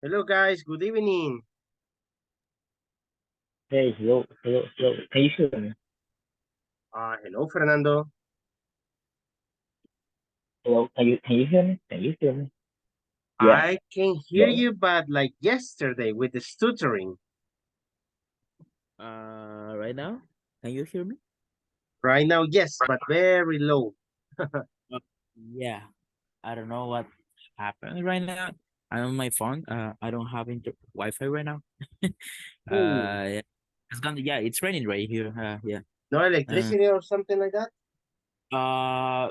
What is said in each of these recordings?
Hello, guys. Good evening. Hey, hello. Can you hear me? Hello, Fernando. Hello, can you hear me? Can you hear me? Yeah. I can hear Hello. you, but like yesterday with the stuttering. Right now, can you hear me? Right now, yes, but very low. Uh, Yeah, I don't know what happened right now. I'm on my phone. I don't have Wi-Fi right now. Ooh, Yeah, yeah, it's raining right here. Yeah. no Uh, electricity or something like that? uh,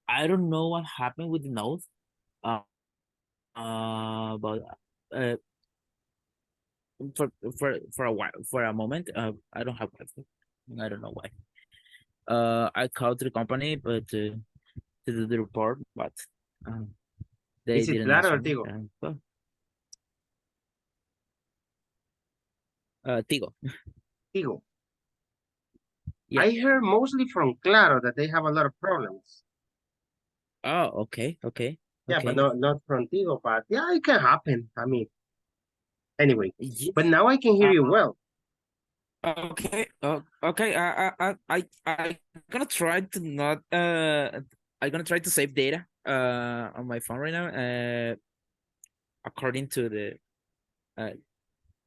I don't know what happened with the node. Uh, but uh, for for a while, for a moment, I don't have Wi-Fi. I don't know why. I called the company, but to do the report, but uh, they Is it didn't Claro answer or me. Tigo? Well, Tigo. Tigo. Yeah. I heard mostly from Claro that they have a lot of problems. Oh, okay, okay, Yeah, but okay. not from Tigo, but yeah, it can happen. I mean, anyway, but Yes. now I can hear Uh, you well. okay. Okay. I gonna try to not. I'm gonna try to save data. On my phone right now. According to the uh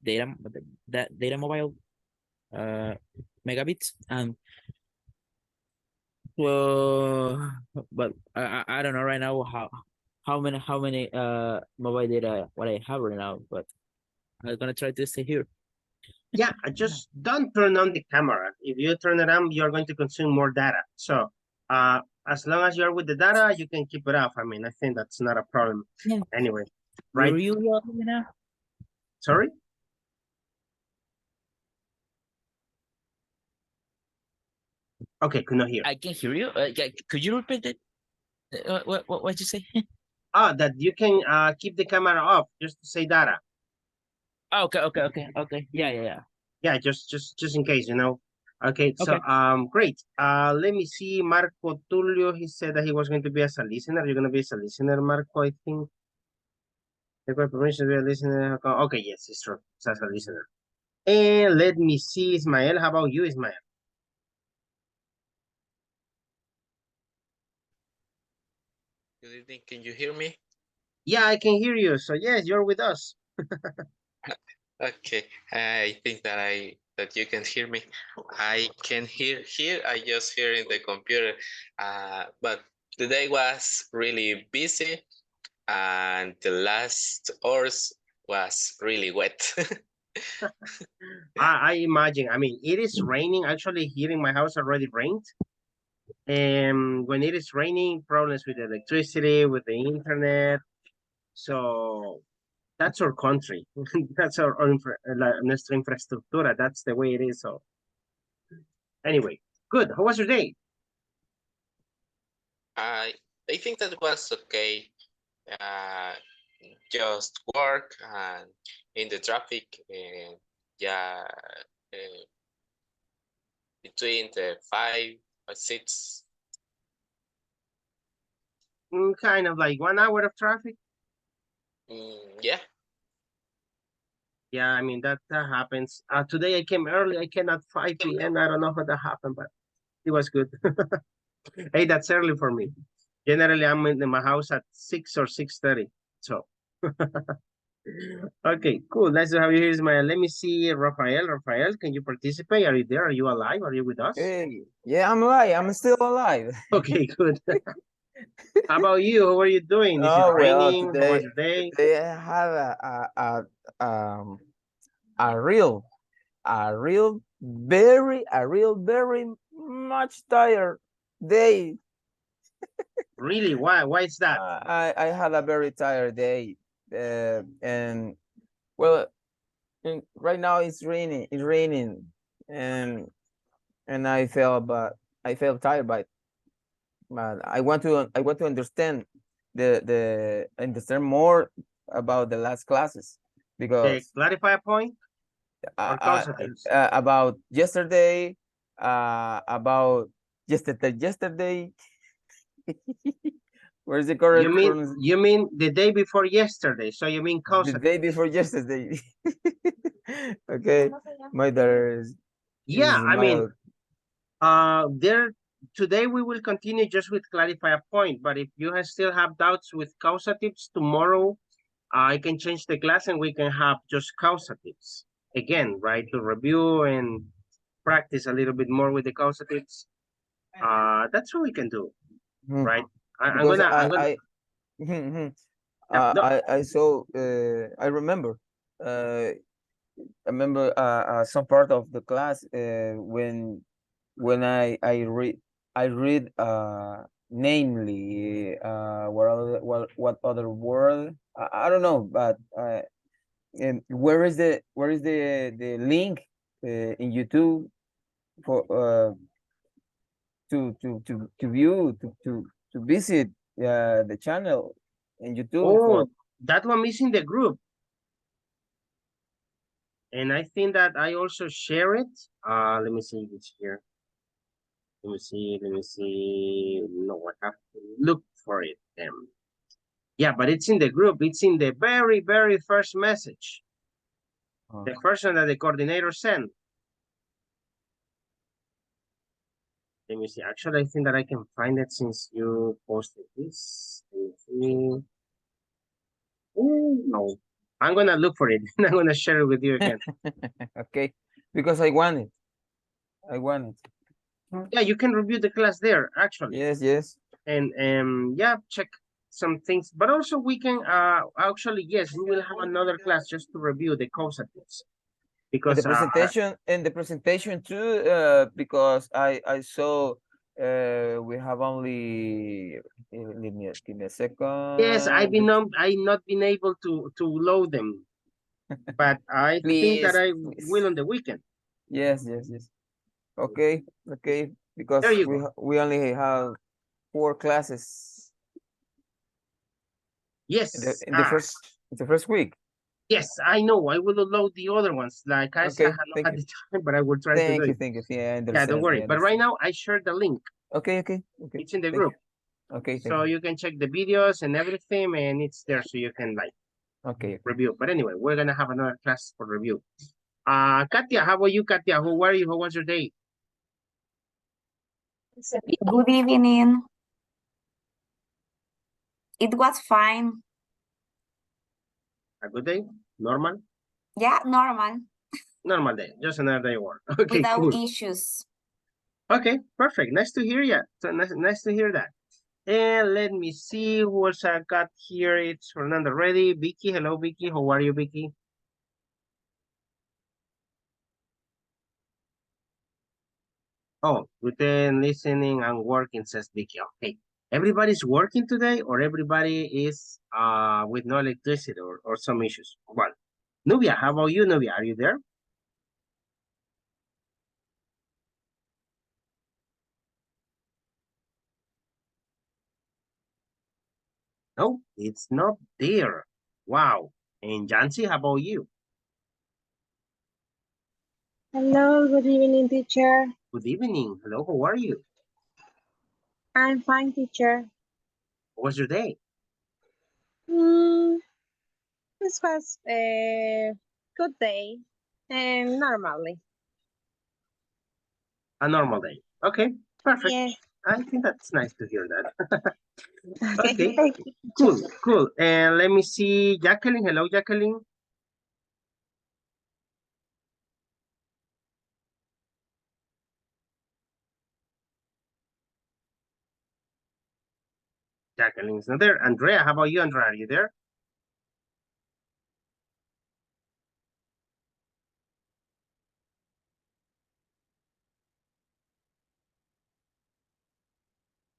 data, that data mobile uh megabits and well, but I don't know right now how many mobile data what I have right now, but I'm gonna try to stay here. Yeah, just don't turn on the camera. If you turn it on, you're going to consume more data. So as long as you're with the data, you can keep it off. I mean, I think that's not a problem. Yeah. Anyway, Where right? are you right now? Sorry? Okay, could not hear. I can hear you. Could you repeat it? What you say? That you can keep the camera off just to say data. Oh, okay. Yeah. Yeah, just in case, you know. Okay, so Okay. great. Let me see. Marco Tulio, he said that he was going to be as a listener. You're gonna be as a listener, Marco, I think. Request permission to be a listener. Okay, yes, it's true. It's as a listener. And let me see, Ismael. How about you, Ismael? Good evening. Can you hear me? Yeah, I can hear you. So yes, you're with us. Okay. I think that you can hear me. I can hear here. I just hear in the computer. But the day was really busy, and the last hours was really wet. I imagine. I mean, it is raining. Actually, here in my house already rained. And when it is raining, problems with the electricity, with the internet. So that's our country. That's our nuestra infraestructura. That's the way it is. So anyway, good. How was your day? I I think that was okay. Uh, just work and in the traffic, and yeah, uh, between the 5 or 6. Kind of like 1 hour of traffic. Yeah. Yeah, I mean that happens. Today I came early. I came at 5 p.m. I don't know how that happened, but it was good. Hey, that's early for me. Generally, I'm in my house at 6 or 6:30. So, okay, cool. Nice to have you here, Ismael. Let me see, Rafael. Rafael, can you participate? Are you there? Are you alive? Are you with us? Hey, yeah, I'm alive. I'm still alive. Okay, good. How about you? How are you doing? Is it Oh well, raining? How was your day? today I have a real very much tired day. Really? Why? Why is that? I had a very tired day, and well, right now it's raining. It's raining, and I felt tired, but I want to understand understand more about the last classes because Clarify a point or concepts? about yesterday, about yesterday Where's the correct You mean the day before yesterday? So you mean the causative? day before yesterday? Okay, my daughter is Yeah, I mean, mild. today we will continue just with clarify a point, but if you still have doubts with causatives, tomorrow I can change the class and we can have just causatives again, right? To review and practice a little bit more with the causatives. That's what we can do, Hmm. right? Because I'm gonna. Yeah, no. I saw I remember some part of the class when I read namely what other word I don't know, but where is the link in YouTube for to view to visit the channel in YouTube for Oh, that one is in the group. And I think that I also share it. Let me see if it's here. Let me see. No, I have to look for it. Yeah, but it's in the group. It's in the very, very first message. The first one that the coordinator sent. Let me see. Actually, I think that I can find it since you posted this. Let me see. Oh, no. I'm gonna look for it and I'm gonna share it with you again. okay, because I want it. I want it. Yeah, you can review the class there, actually. Yes. And yeah, check some things. But also we can actually, yes, we will have another class just to review the causatives. And Because the presentation too, because I saw we have only give me a second. yes, I've not been able to load them. But I think that I will on the weekend. Yes. Okay, because There you go. we only have 4 classes Yes. in the first week. Yes, I know. I will load the other ones. Like I said, I Okay, have not had the time, but I will try to do it. Thank you. Yeah, I understand. Yeah, don't worry. I But right understand. now, I shared the link. Okay. It's in the Thank group. you. Okay, So you can check the videos and everything, and it's there so you can like okay. review. But anyway, we're gonna have another class for review. Katia, how about you, Katia? How are you? How was your day? Good evening. It was fine. A good day? Normal? Yeah, normal. Normal day. Just another day of work. Okay, Without cool. issues. Okay, perfect. Nice to hear you. So nice to hear that. And let me see who else I got here. It's Fernando ready. Vicky, hello, Vicky. How are you, Vicky? Oh, within listening and working, says Vicky. Okay. Everybody's working today or everybody is with no electricity or some issues? Well, Nubia, how about you, Nubia? Are you there? No, it's not there. Wow. And Jancy, how about you? Hello, good evening, teacher. Good evening. Hello, how are you? I'm fine, teacher. How was your day? This was a good day, and normally. A normal day. Okay, perfect. Yeah. I think that's nice to hear that. Okay. Okay, Thank you, teacher. cool. And let me see, Jacqueline. Hello, Jacqueline. Jacqueline's not there. Andrea, how about you, Andrea? Are you there?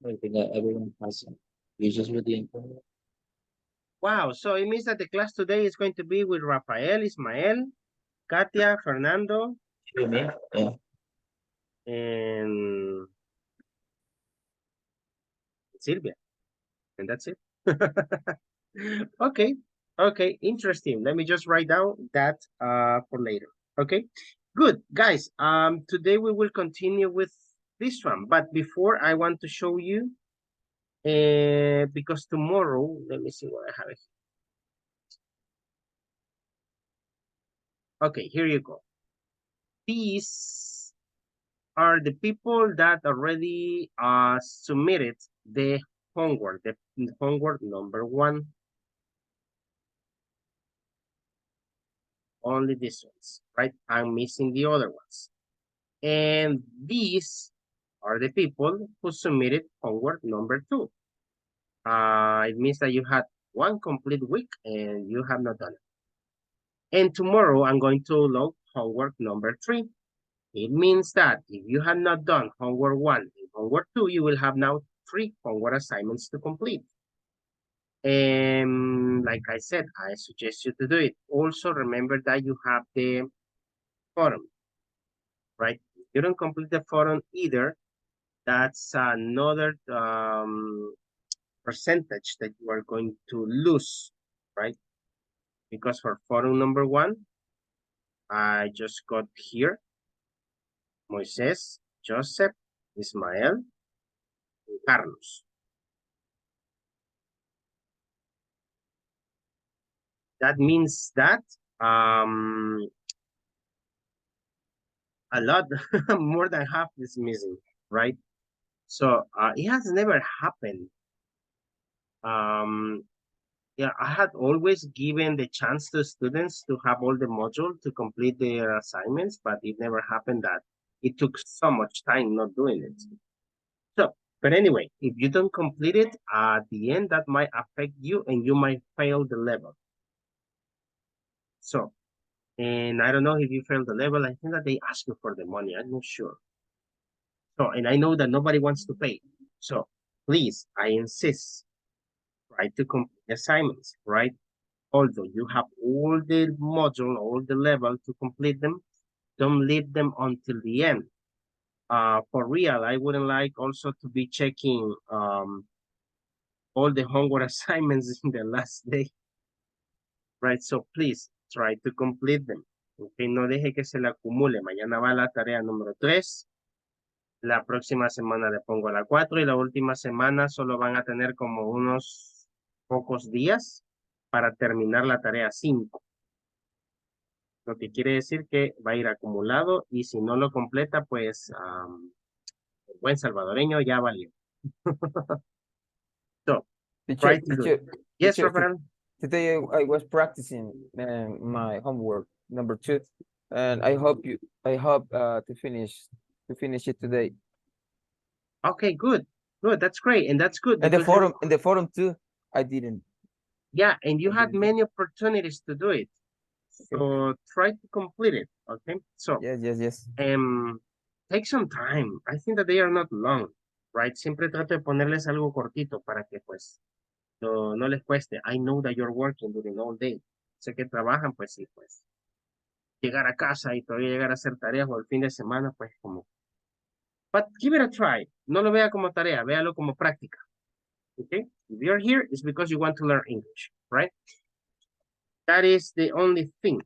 I think that everyone has issues with the internet. Wow, so it means that the class today is going to be with Rafael, Ismael, Katia, Fernando, You mean? Yeah. and Silvia. And that's it. Okay, interesting. Let me just write down that for later. Okay, good. Guys, today we will continue with this one. But before, I want to show you Because tomorrow, let me see what I have here. Okay, here you go. These are the people that already submitted the homework, the homework number 1. Only these ones, right? I'm missing the other ones. And these are the people who submitted homework number 2. It means that you had 1 complete week and you have not done it. And tomorrow I'm going to log homework number 3. It means that if you have not done homework 1 and homework 2, you will have now 3 homework assignments to complete. And like I said, I suggest you to do it. Also, remember that you have the forum, right? If you don't complete the forum either, that's another percentage that you are going to lose, right? Because for forum number 1, I just got here Moises, Joseph, Ismael, and Carlos. That means that a lot more than half is missing, right? So it has never happened. Yeah, I had always given the chance to students to have all the module to complete their assignments, but it never happened that it took so much time not doing it. So, but anyway, if you don't complete it at the end, that might affect you and you might fail the level. So, and I don't know if you fail the level, I think that they ask you for the money, I'm not sure. So, and I know that nobody wants to pay. So please, I insist, try to complete assignments, right? Although you have all the module, all the level to complete them, don't leave them until the end. For real, I wouldn't like also to be checking all the homework assignments in the last day, right? So please try to complete them. Okay, no deje que se le acumule. Mañana va la tarea número 3. La próxima semana le pongo la 4 y la última semana solo van a tener como unos pocos días para terminar la tarea 5. Lo que quiere decir que va a ir acumulado y si no lo completa, pues el buen salvadoreño ya valió. So, try to do it. Yes, teacher, Rafael. today I was practicing my homework number 2, and I hope to finish it today. Okay, good. Good. That's great. And that's good. And the because forum, in the forum too, I didn't. yeah, and you I had didn't. many opportunities to do it. So try to complete it. Okay. So Yes. take some time. I think that they are not long, right? Siempre trato de ponerles algo cortito para que pues no les cueste. I know that you're working during all day. Sé que trabajan, pues sí, pues. Llegar a casa y todavía llegar a hacer tareas o el fin de semana, pues como. But give it a try. No lo vea como tarea, véalo como práctica. Okay? If you're here, it's because you want to learn English, right? That is the only thing.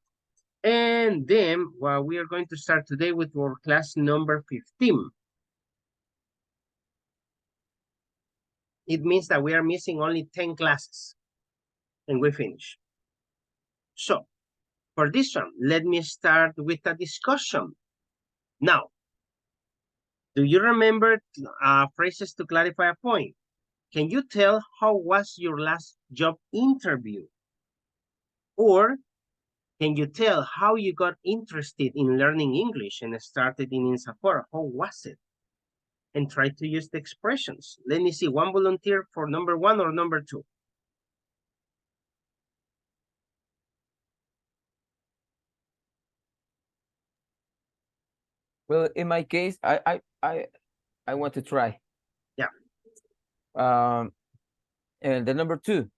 And then, well, we are going to start today with our class number 15. It means that we are missing only 10 classes and we finish. So, for this one, let me start with a discussion. Now, do you remember phrases to clarify a point? Can you tell how was your last job interview? Or can you tell how you got interested in learning English and started in INSAFORA? How was it? And try to use the expressions. Let me see, one volunteer for number 1 or number 2. Well, in my case, I want to try. Yeah. And the number 2,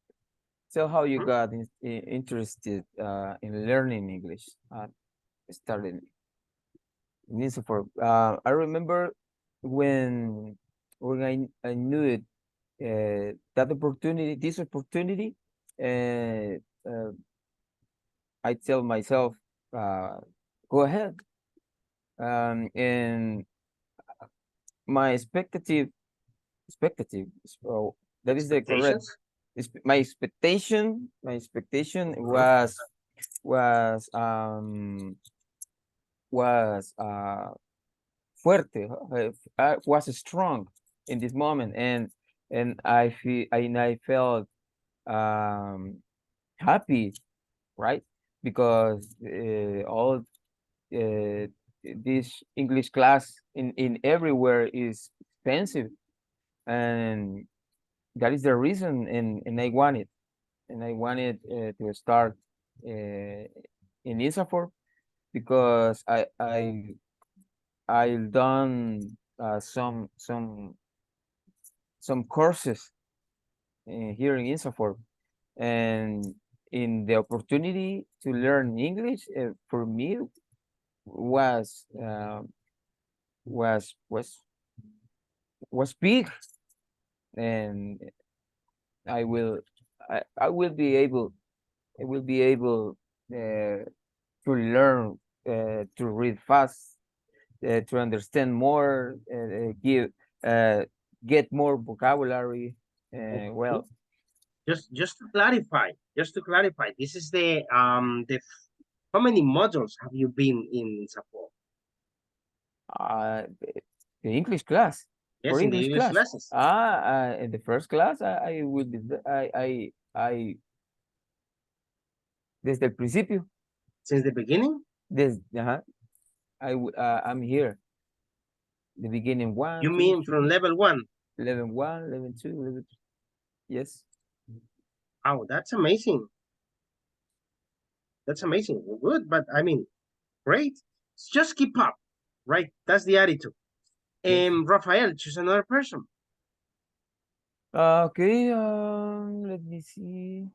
tell how you got interested in learning English. Started in INSAFORA. I remember when I knew it, this opportunity, I tell myself, go ahead. And my expectative That is the correct. Expectations? My expectation was fuerte, was strong in this moment, and I felt happy, right? Because all this English class in everywhere is expensive, and that is the reason, and I wanted to start in ISAFOR because I done some courses here in ISAFOR, and in the opportunity to learn English for me was was was was big, and I will be able to learn to read fast, to understand more, get more vocabulary. Well, Just to clarify, this is how many modules have you been in support? the English class. Yes, For in the English English class. classes. In the first class, I will be I desde el principio. Since the beginning? I'm here. The beginning one. You mean from level 1? Level 1, level 2, level 3. Yes. Oh, that's amazing. That's amazing. Good, but I mean, great. Just keep up, right? That's the attitude. Yes. Rafael, choose another person. Okay, let me see.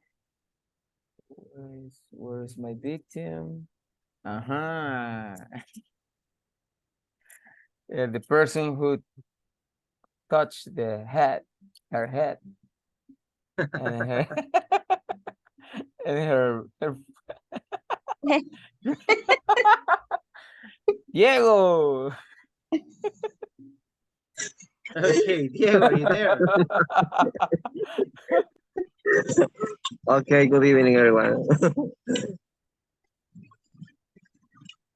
Where's my victim? The person who touched her head, and her, and her Diego. Okay, Diego, are you there? Okay, good evening, everyone.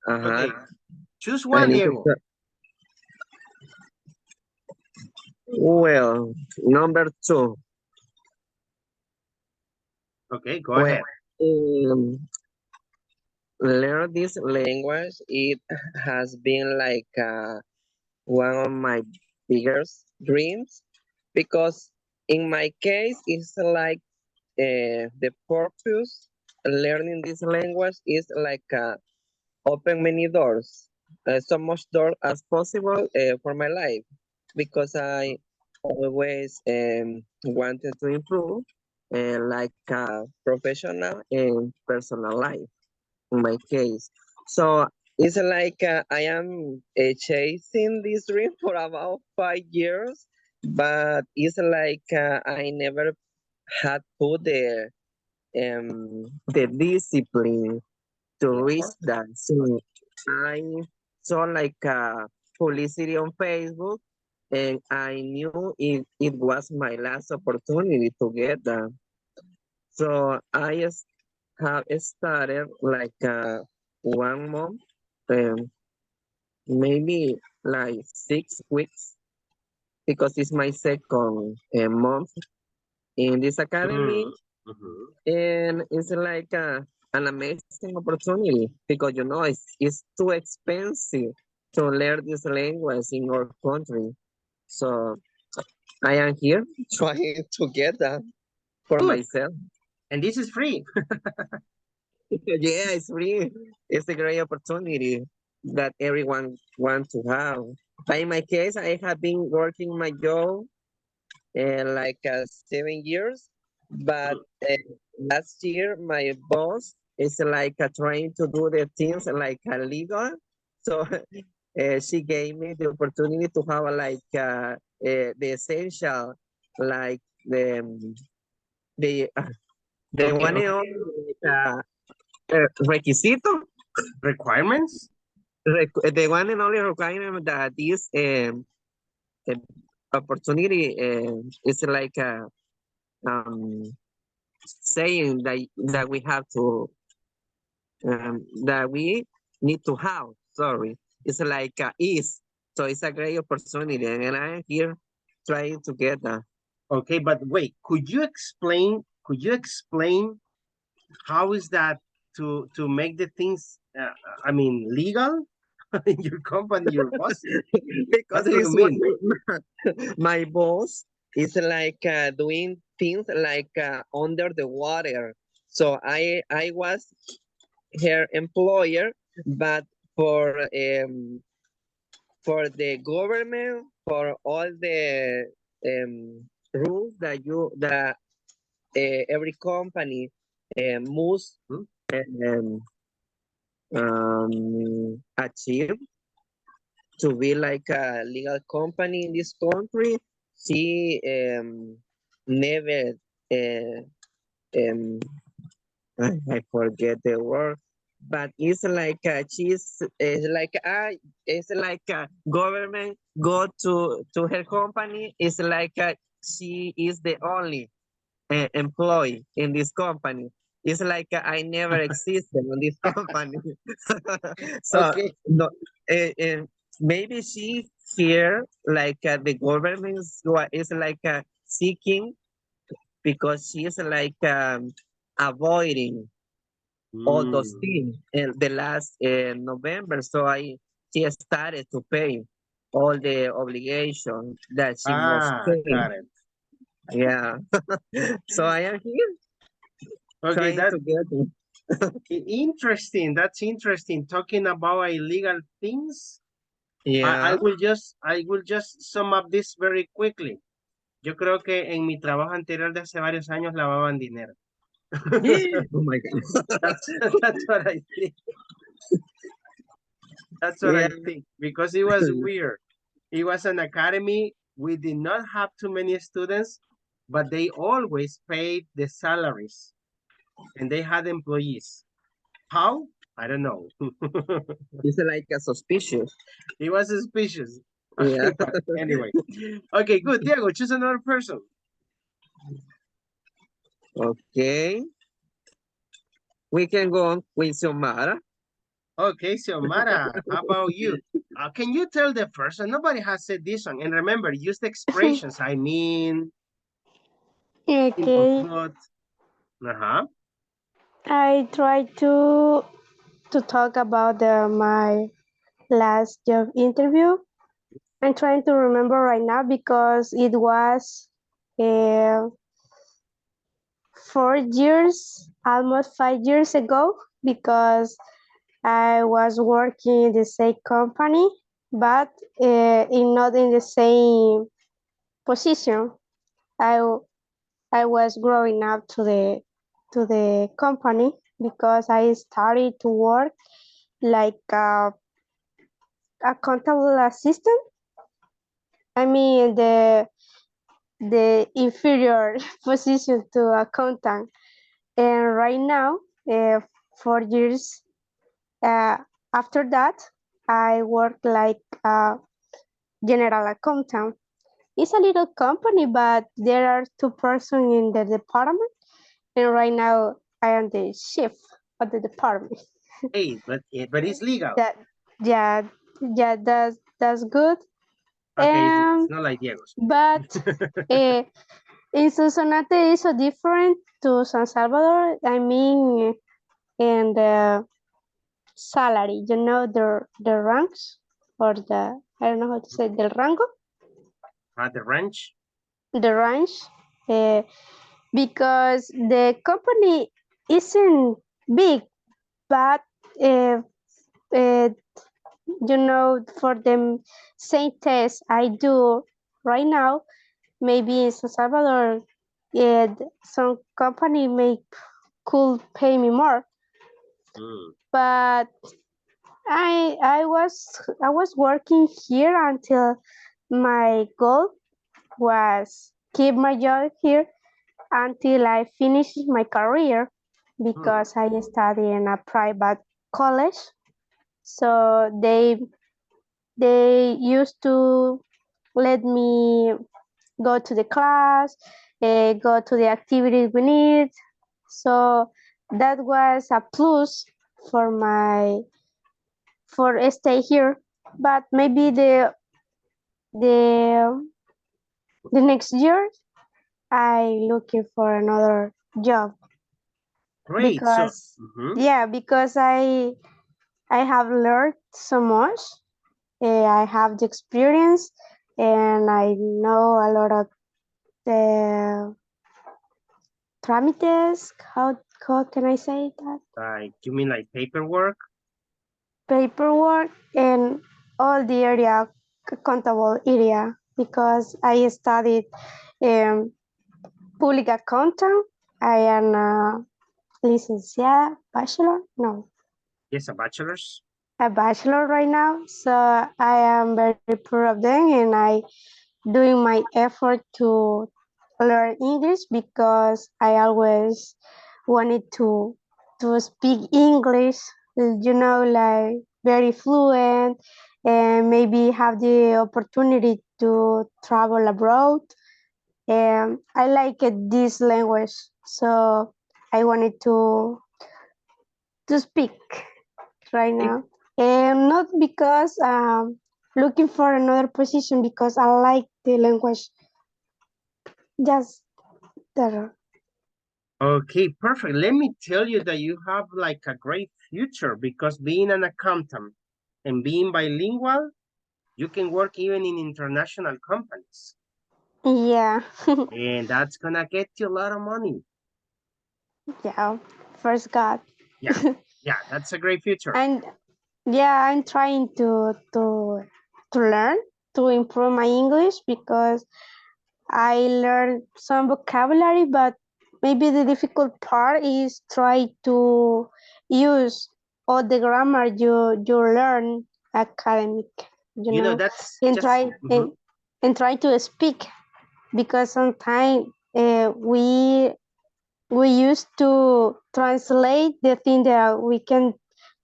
Okay, choose I one, need to Diego. Well, number 2. Okay, go ahead. Learn this language, it has been like one of my biggest dreams, because in my case, it's like the purpose learning this language is like open many doors, so much doors as possible for my life, because I always wanted to improve like professional and personal life in my case. So it's like I am chasing this dream for about 5 years, but it's like I never had put the discipline to reach that. So I saw like publicity on Facebook, and I knew it was my last opportunity to get that. So I just have started like 1 month, maybe like 6 weeks, because it's my second month in this academy. And it's like an amazing opportunity, because it's too expensive to learn this language in our country. So I am here trying to get that for Good. myself. And this is free. Yeah, it's free. It's a great opportunity that everyone wants to have. But in my case, I have been working my job like 7 years, but last year my boss is like trying to do the things like legal. So she gave me the opportunity to have like the essential, like the one and only requisito, Requirements? the one and only requirement that this opportunity is like saying that we have to that we need to have. Sorry, it's like is. So it's a great opportunity, and I'm here trying to get that. Okay, but wait, could you explain how is that to make the things, I mean, legal in your company, your boss? Because What do you this mean? my boss is like doing things like under the water. So I was her employer, but for the government, for all the rules that every company must um, achieve to be like a legal company in this country. She never um, I forget the word, but it's like it's like a government go to her company. It's like she is the only employee in this company. It's like I never existed in this company. So Okay. no, maybe she here like the government is like seeking because she is like avoiding all those Mm. things in the last November. So she started to pay all the obligation that she must pay. Got it. Yeah. So I am here Okay, trying to get it. interesting. That's interesting. Talking about illegal things. Yeah. I will just sum up this very quickly. Yo creo que en mi trabajo anterior de hace varios años lavaban dinero. Oh my God. That's what I think. That's what I Yeah. think, because it was weird. It was an academy. We did not have too many students, but they always paid the salaries and they had employees. How? I don't know. It's like a suspicious. It was suspicious. Yeah. But anyway. Okay, good. Diego, choose another person. Okay. We can go on with Xiomara. Okay, Xiomara, how about you? Can you tell the first one? Nobody has said this one. And remember, use the expressions. I mean, simple Okay, food. Uh-huh. I try to talk about my last job interview. I'm trying to remember right now because it was 4 years, almost 5 years ago, because I was working in the same company, but not in the same position. I was growing up to the company because I started to work like a accountable assistant. I mean the inferior position to accountant. And right now, 4 years uh, after that, I work like a general accountant. It's a little company, but there are 2 persons in the department, and right now I am the chief of the department. Hey, but it's legal. That yeah, yeah, that's good. Okay, it's not like Diego's. But in Sonsonate is so different to San Salvador. I mean, in the salary, the ranks or the I don't know how to say the rango, At the ranch. the range, because the company isn't big, but uh, uh, for the same test I do right now, maybe in San Salvador, some company could pay me more, but I was working here until my goal was keep my job here until I finish my career, because I study in a private college. So they used to let me go to the class go to the activities we need. So that was a plus for stay here. But maybe the next year I looking for another job Great. because Mhm. yeah, because I have learned so much. I have the experience and I know a lot of the tramites. How can I say that? Like, you mean like paperwork? Paperwork and all the area, accountable area, because I studied public accountant. I am a licenciada, bachelor? No, Yes, a bachelor's. a bachelor right now. So I am very proud of them and I doing my effort to learn English because I always wanted to speak English, like very fluent and maybe have the opportunity to travel abroad. And I like this language, so I wanted to speak right now. And not because looking for another position because I like the language. Just the Okay, perfect. Let me tell you that you have like a great future because being an accountant and being bilingual, you can work even in international companies. yeah. And that's gonna get you a lot of money. Yeah. First God. Yeah, yeah, that's a great future. And yeah, I'm trying to learn to improve my English because I learned some vocabulary, but maybe the difficult part is try to use all the grammar you learn academic, You know, that's and just try and try to speak because sometimes we used to translate the thing that we can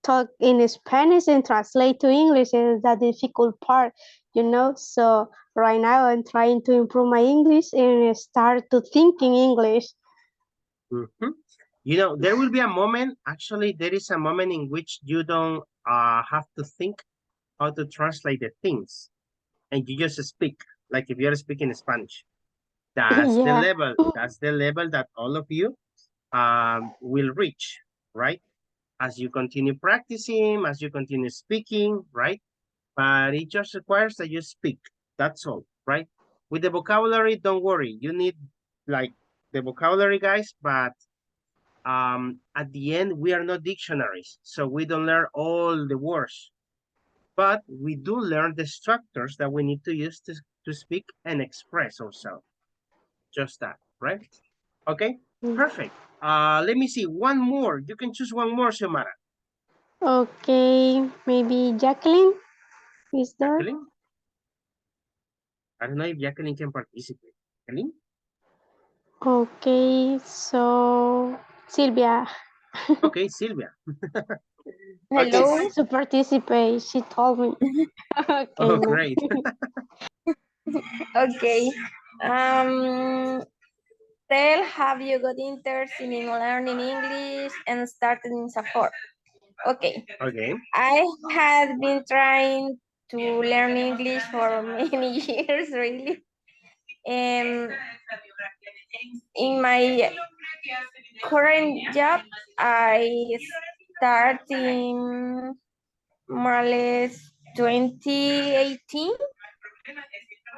talk in Spanish and translate to English is the difficult part. So right now I'm trying to improve my English and start to think in English. Mhm. You know, there will be a moment, actually, there is a moment in which you don't have to think how to translate the things and you just speak, like if you're speaking Spanish. That's the Yeah. level. That's the level that all of you will reach, right? As you continue practicing, as you continue speaking, right? But it just requires that you speak. That's all, right? With the vocabulary, don't worry. You need like the vocabulary, guys, but at the end, we are not dictionaries, so we don't learn all the words, but we do learn the structures that we need to use to speak and express ourselves. Just that, right? Okay, perfect. Let me see, one more. You can choose one more, Xiomara. Okay, maybe Jacqueline is there? Jacqueline? I don't know if Jacqueline can participate. Jacqueline? Okay, so Sylvia. Okay, Sylvia. Okay, Hello. To participate, she told me. Okay. oh, no. great. Okay. Tell, have you got interest in learning English and started in support? Okay. Okay. I had been trying to learn English for many years, really. In my current job, I started in more or less 2018,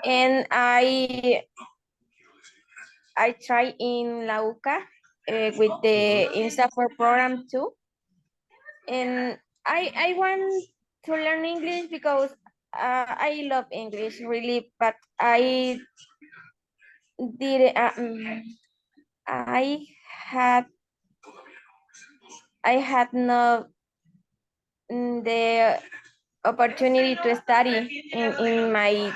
and I try in La UCA with the INSAFOR program too. And I want to learn English because I love English really, but I did I had no the opportunity to study in my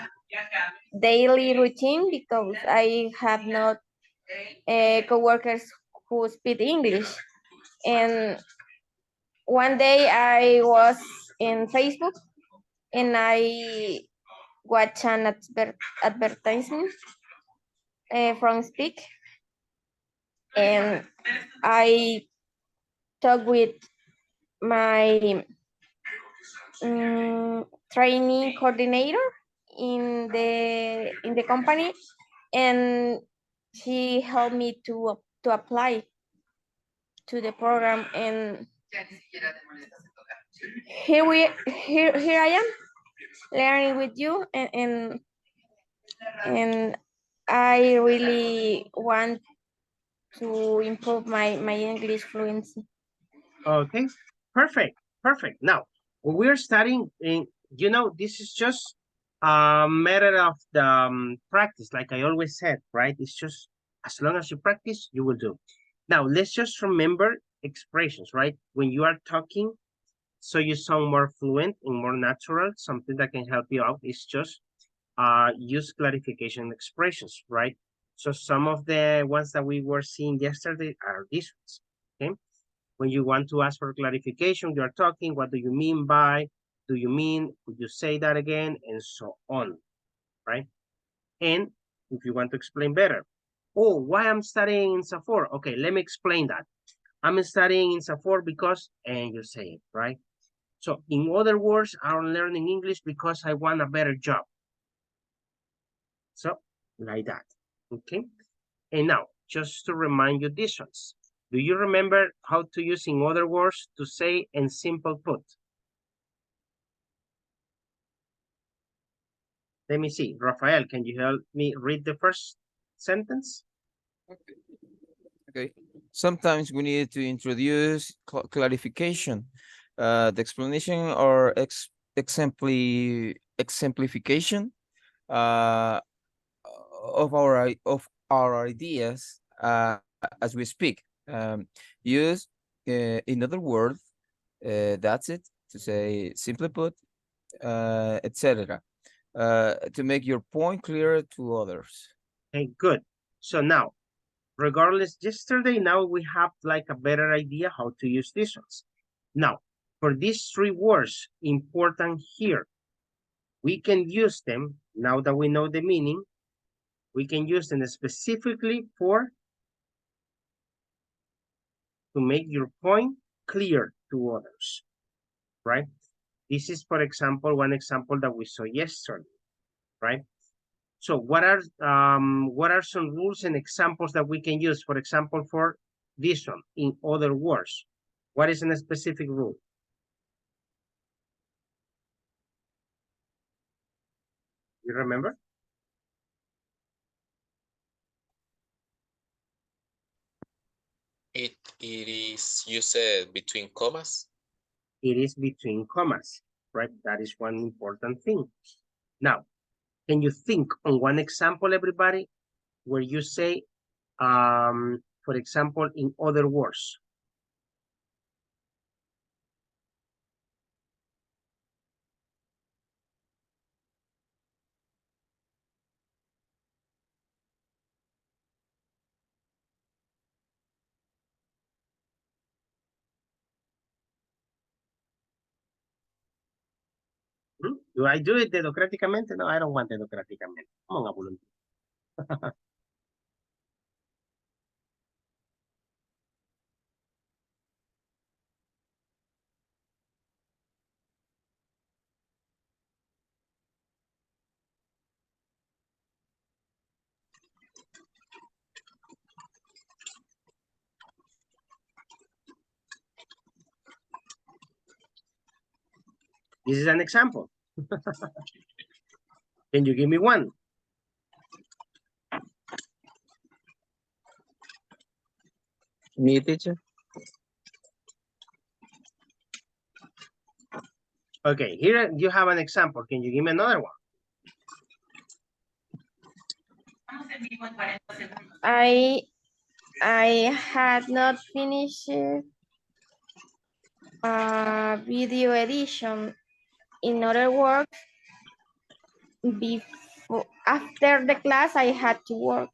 daily routine because I have not coworkers who speak English. And one day I was in Facebook and I watched an advertisement from speak, and I talk with my training coordinator in the company, and she helped me to apply to the program, and here I am learning with you, and I really want to improve my English fluency. Okay, perfect, perfect. Now, when we're studying, you know, this is just a matter of the practice, like I always said, right? It's just as long as you practice, you will do. Now, let's just remember expressions, right? When you are talking, so you sound more fluent and more natural, something that can help you out is just use clarification expressions, right? So some of the ones that we were seeing yesterday are these ones, okay? When you want to ask for clarification, you're talking, what do you mean by, do you mean, could you say that again, and so on, right? And if you want to explain better, oh, why I'm studying in Safor? Okay, let me explain that. I'm studying in Safor because, and you say it, right? So in other words, I'm learning English because I want a better job. So like that, okay? And now, just to remind you these ones. Do you remember how to use in other words to say and simple put? Let me see. Rafael, can you help me read the first sentence? Okay. Sometimes we need to introduce clarification, the explanation or exemplification of our ideas as we speak. Use in other words, that's it, to say simply put, etc. To make your point clearer to others. Okay, good. So now, regardless, yesterday, now we have like a better idea how to use these ones. Now, for these three words, important here, we can use them, now that we know the meaning, we can use them specifically to make your point clear to others, right? This is, for example, one example that we saw yesterday, right? So what are some rules and examples that we can use, for example, for this one, in other words? What is a specific rule? You remember? It is, you said, between commas. It is between commas, right? That is one important thing. Now, can you think on one example, everybody, where you say, for example, in other words? Do I do it democráticamente? No, I don't want democráticamente. Come on, volunteer. This is an example. Can you give me one? Me, teacher. Okay, here you have an example. Can you give me another one? I had not finished video edition. In other words, before after the class, I had to work.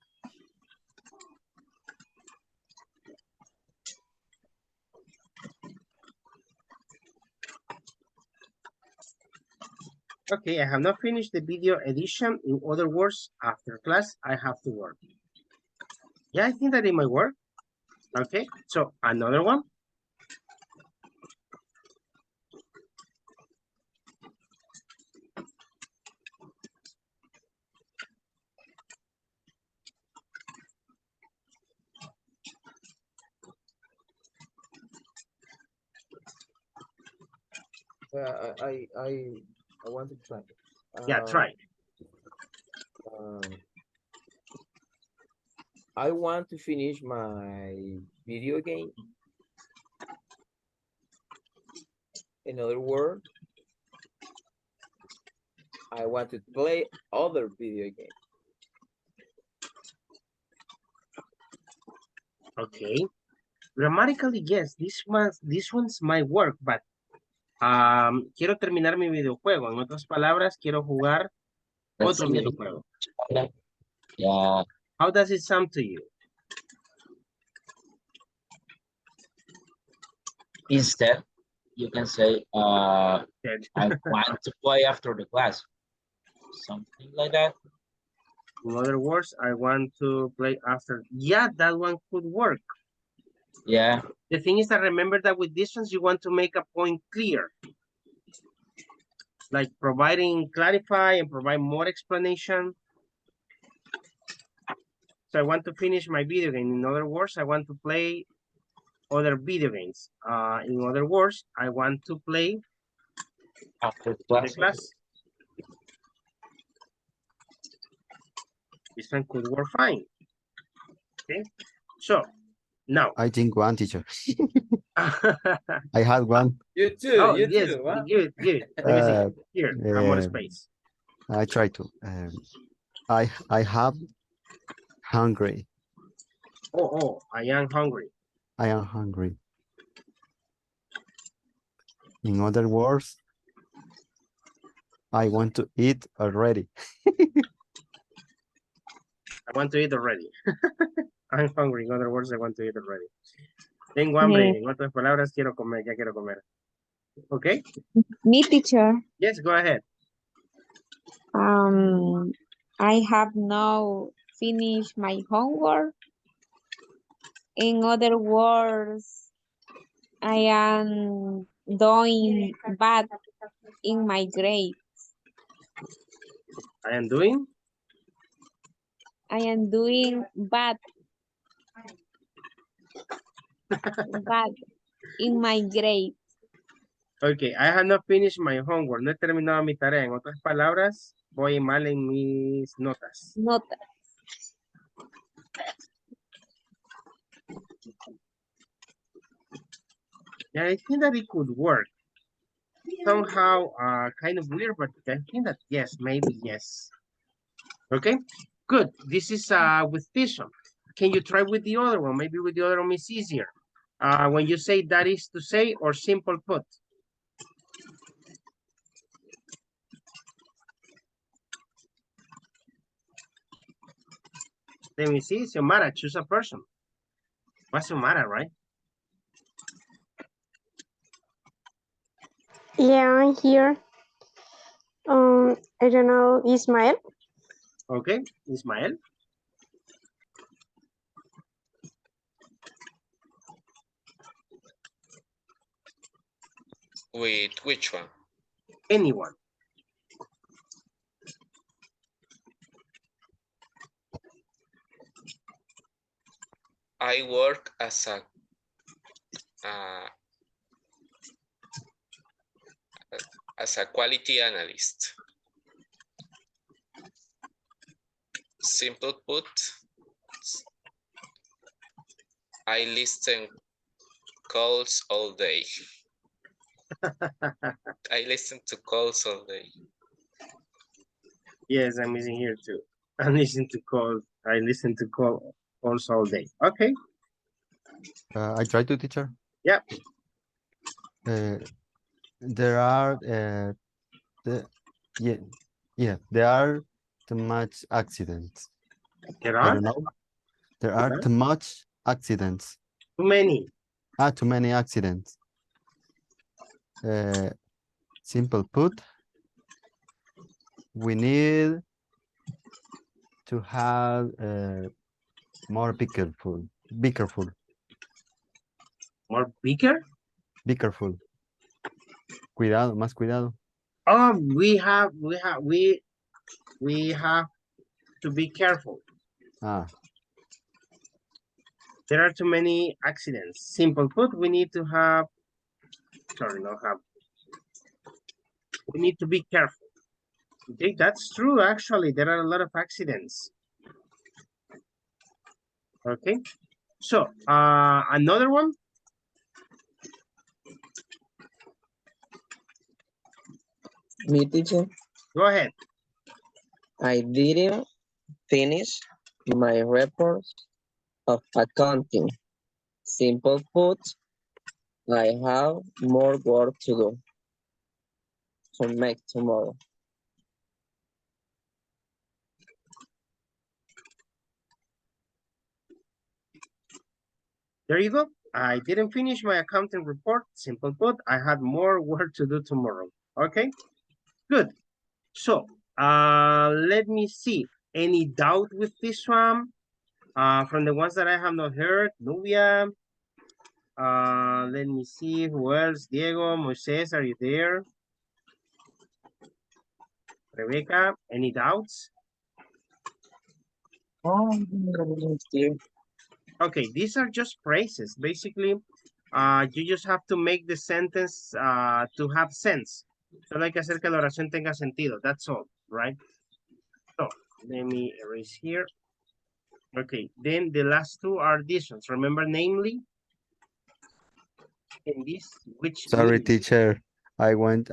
Okay, I have not finished the video edition. In other words, after class, I have to work. Yeah, I think that it might work. Okay, so another one. I want to try. Yeah, try. I want to finish my video game. In other words, I want to play other video game. Okay. Grammatically, yes, these ones might work, but quiero terminar mi videojuego. En otras palabras, quiero jugar otro videojuego. Yeah, How does it sound to you? instead, you can say, Good. I want to play after the class. Something like that. In other words, I want to play after. Yeah, that one could work. Yeah, The thing is that remember that with this ones, you want to make a point clear. Like clarify and provide more explanation. So I want to finish my video game. In other words, I want to play other video games. In other words, I want to play after the the class. class. This one could work fine. Okay, so now. I think one, teacher. I had one. You too. Oh, you yes, too. Huh? give it. Let me see. Here, more um, space. I try to. I have hungry. Oh, I am hungry. I am hungry. In other words, I want to eat already. I want to eat already. I'm hungry. In other words, I want to eat already. Tengo hambre. En otras palabras, quiero comer. Ya quiero comer. Okay? Me, teacher. Yes, go ahead. I have now finished my homework. In other words, I am doing bad in my grade. I am doing? I am doing bad. Bad in my grade. Okay, I have not finished my homework. No he terminado mi tarea. En otras palabras, voy mal en mis notas. Nota. Yeah, I think that it could work. Somehow, kind of weird, but I think that yes, maybe yes. Okay, good. This is with this one. Can you try with the other one? Maybe with the other one it's easier. When you say that is to say or simple put. Let me see, Xiomara, choose a person. What's Xiomara, right? Yeah, I'm here. I don't know, Ismael. Okay, Ismael. With which one? Anyone. I work as a quality analyst. Simple put, I listen calls all day. I listen to calls all day. Yes, I'm missing here too. I listen to calls all day. Okay. I try to, teacher. Yep. There are there are too much accidents. There I are? don't know. There are too much accidents. Too many. Too many accidents. Simple put, we need to have More be careful. Be careful. More bigger? Be careful. Cuidado, más cuidado. Oh, we have to be careful. Ah, There are too many accidents. Simple put, we need to have, sorry, not have. We need to be careful. Okay, that's true. Actually, there are a lot of accidents. Okay, so another one. Me, teacher, Go ahead. I didn't finish my report of accounting. Simple put, I have more work to do to make tomorrow. There you go. I didn't finish my accounting report. Simple put, I had more work to do tomorrow. Okay, good. So let me see. Any doubt with this one? From the ones that I have not heard, Nubia. Let me see who else. Diego, Moises, are you there? Rebecca, any doubts? Okay, these are just phrases. Basically, you just have to make the sentence to have sense. Solo hay que hacer que la oración tenga sentido. That's all, right? So, let me erase here. Okay, then the last two are additions. Remember, namely, and this, which sorry, means. teacher. I wanted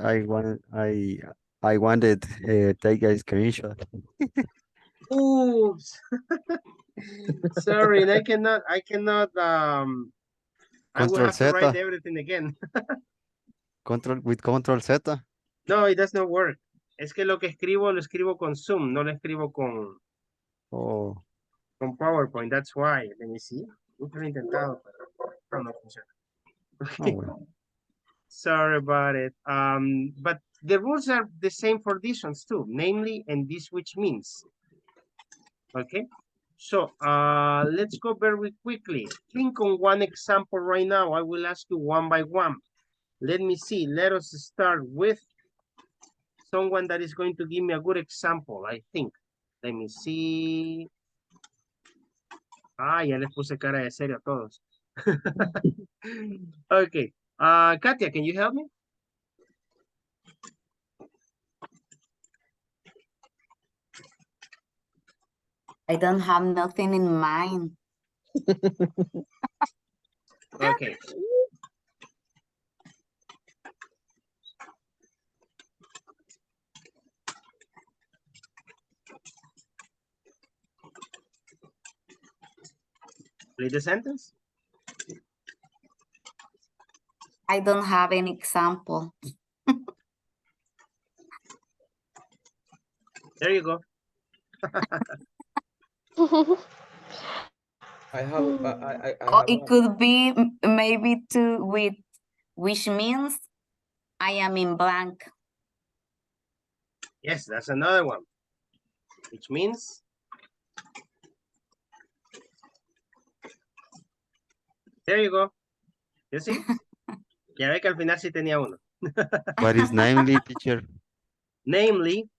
take a screenshot. Oops. Sorry, and I cannot, I will Control have to write Z. everything again. Control Z. No, it does not work. Es que lo que escribo, lo escribo con Zoom, no lo escribo con PowerPoint. That's why. Let me see. Nunca lo he intentado, pero no funciona. Bueno. Sorry about it. But the rules are the same for these ones too, namely, and this which means. Okay. So let's go very quickly. Think on one example right now. I will ask you one by one. Let me see. Let us start with someone that is going to give me a good example, I think. Let me see. Ah, ya les puse cara de serio a todos. Okay. Katia, can you help me? I don't have nothing in mind. Okay. Read the sentence. I don't have an example. There you go. I have, Or it could be maybe to with, which means I am in blank. Yes, that's another one. Which means. There you go. You see? Ya ve que al final sí tenía uno. What is namely, teacher? Namely,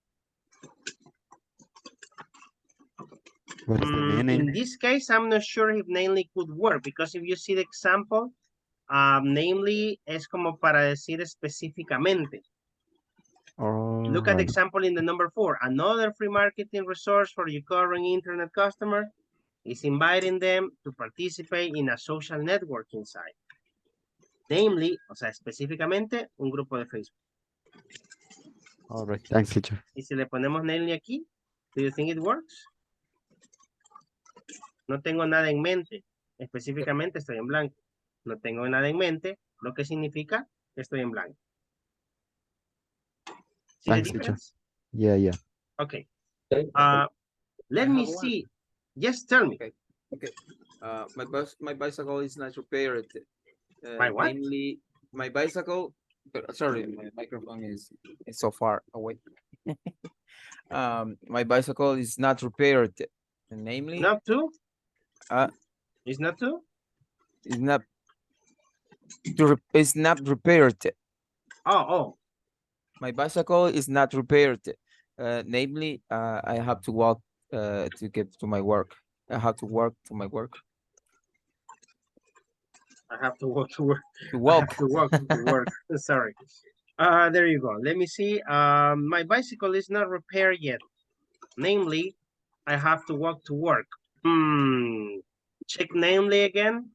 What is the meaning? in this case, I'm not sure if namely could work, because if you see the example, namely es como para decir específicamente. Look at the example in the number 4. Another free marketing resource for your current internet customer is inviting them to participate in a social networking site. Namely, o sea, específicamente, un grupo de Facebook. All right, thanks, teacher. Y si le ponemos namely aquí, do you think it works? No tengo nada en mente. Específicamente estoy en blanco. No tengo nada en mente, lo que significa que estoy en blanco. See Thanks, the teacher. difference? Yeah. Okay. Let me see. Yes, tell me. Okay. My bicycle is not repaired. My what? Namely, my bicycle. Sorry, my microphone is so far away. My bicycle is not repaired. Namely, Not too? Uh, It's not to? it's not it's not repaired. Oh. My bicycle is not repaired. Namely, I have to walk to get to my work. I have to walk to my work. I have to walk to work. To I have walk. to walk to work. Sorry. There you go. Let me see. My bicycle is not repaired yet. Namely, I have to walk to work. Check namely again.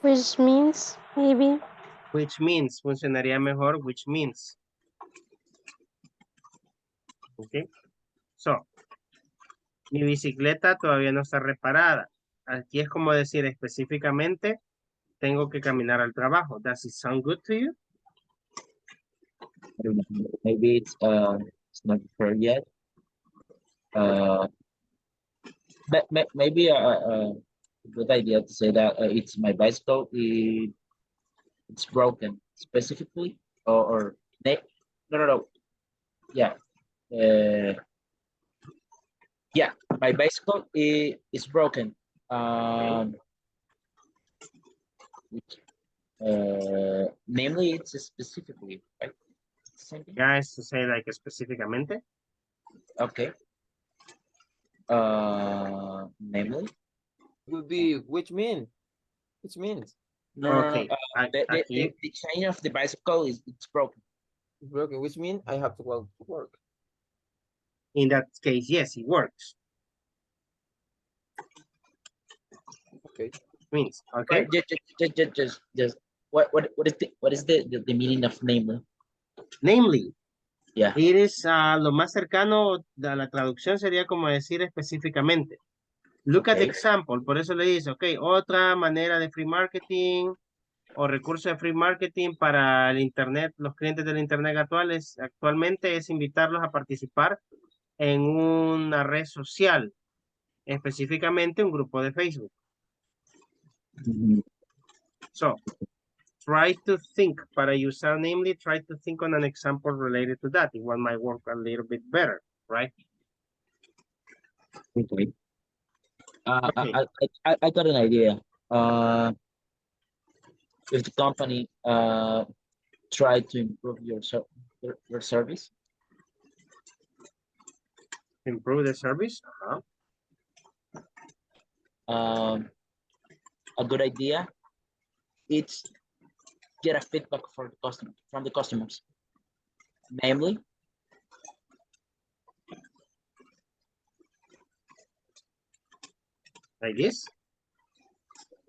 Which means maybe. Which means, funcionaría mejor, which means. Okay. So, mi bicicleta todavía no está reparada. Aquí es como decir específicamente, tengo que caminar al trabajo. Does it sound good to you? I don't know. Maybe it's not fair yet. Maybe a good idea to say that it's my bicycle. It's broken specifically, or no. Yeah. Yeah, my bicycle is broken. Namely, it's specifically, right? Same thing? Guys, to say like específicamente. Okay. Namely? Would be which means. Which means. No, Okay. The chain of the bicycle it's broken. It's broken, which means I have to walk to work. In that case, yes, it works. Okay. Means, okay. Just what is the meaning of namely? Namely. Yeah. It is lo más cercano a la traducción sería como decir específicamente. Look at the example. Por eso le dice, ok, otra manera de free marketing o recurso de free marketing para el internet, los clientes del internet actualmente es invitarlos a participar en una red social, específicamente un grupo de Facebook. So, try to think, para usar namely, try to think on an example related to that. It one might work a little bit better, right? Okay. Okay. I got an idea. If the company try to improve your service. Improve the service. A good idea. It's get a feedback from the customers. Namely, like this.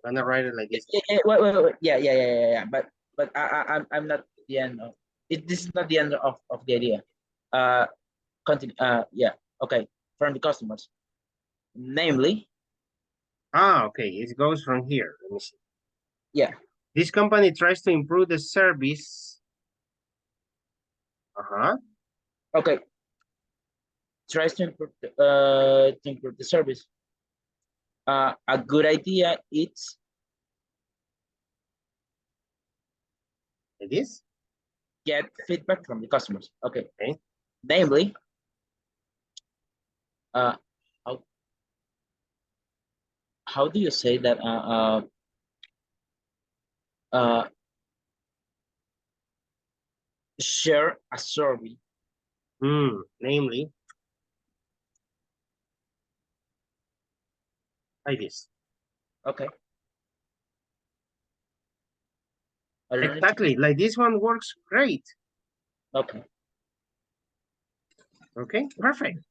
I'm gonna write it like this. Wait. Yeah. But I'm not the end of it. This is not the end of the idea. Continue. Yeah. Okay. From the customers. Namely. Okay. It goes from here. Let me see. Yeah. This company tries to improve the service. Okay. Tries to improve the service. A good idea is it is get feedback from the customers. Okay. Namely, how do you say that? Share a survey. Namely, like this. Okay. Exactly. Like this one works great. Okay. Okay. Perfect.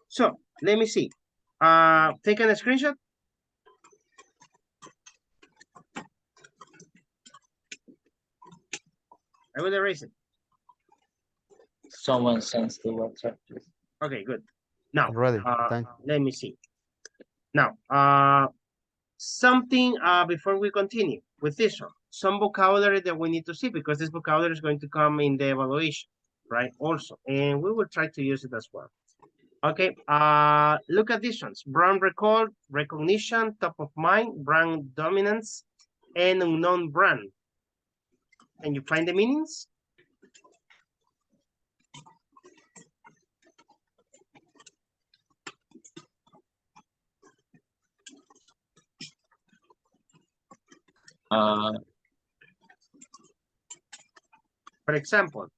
So let me see. Take a screenshot. I will erase it. Someone sends the WhatsApp. Okay, good. Now, Ready. let me see. Now, something before we continue with this one, some vocabulary that we need to see because this vocabulary is going to come in the evaluation, right? Also, and we will try to use it as well. Okay, look at these ones. Brand recall, recognition, top of mind, brand dominance, and unknown brand. Can you find the meanings? For example,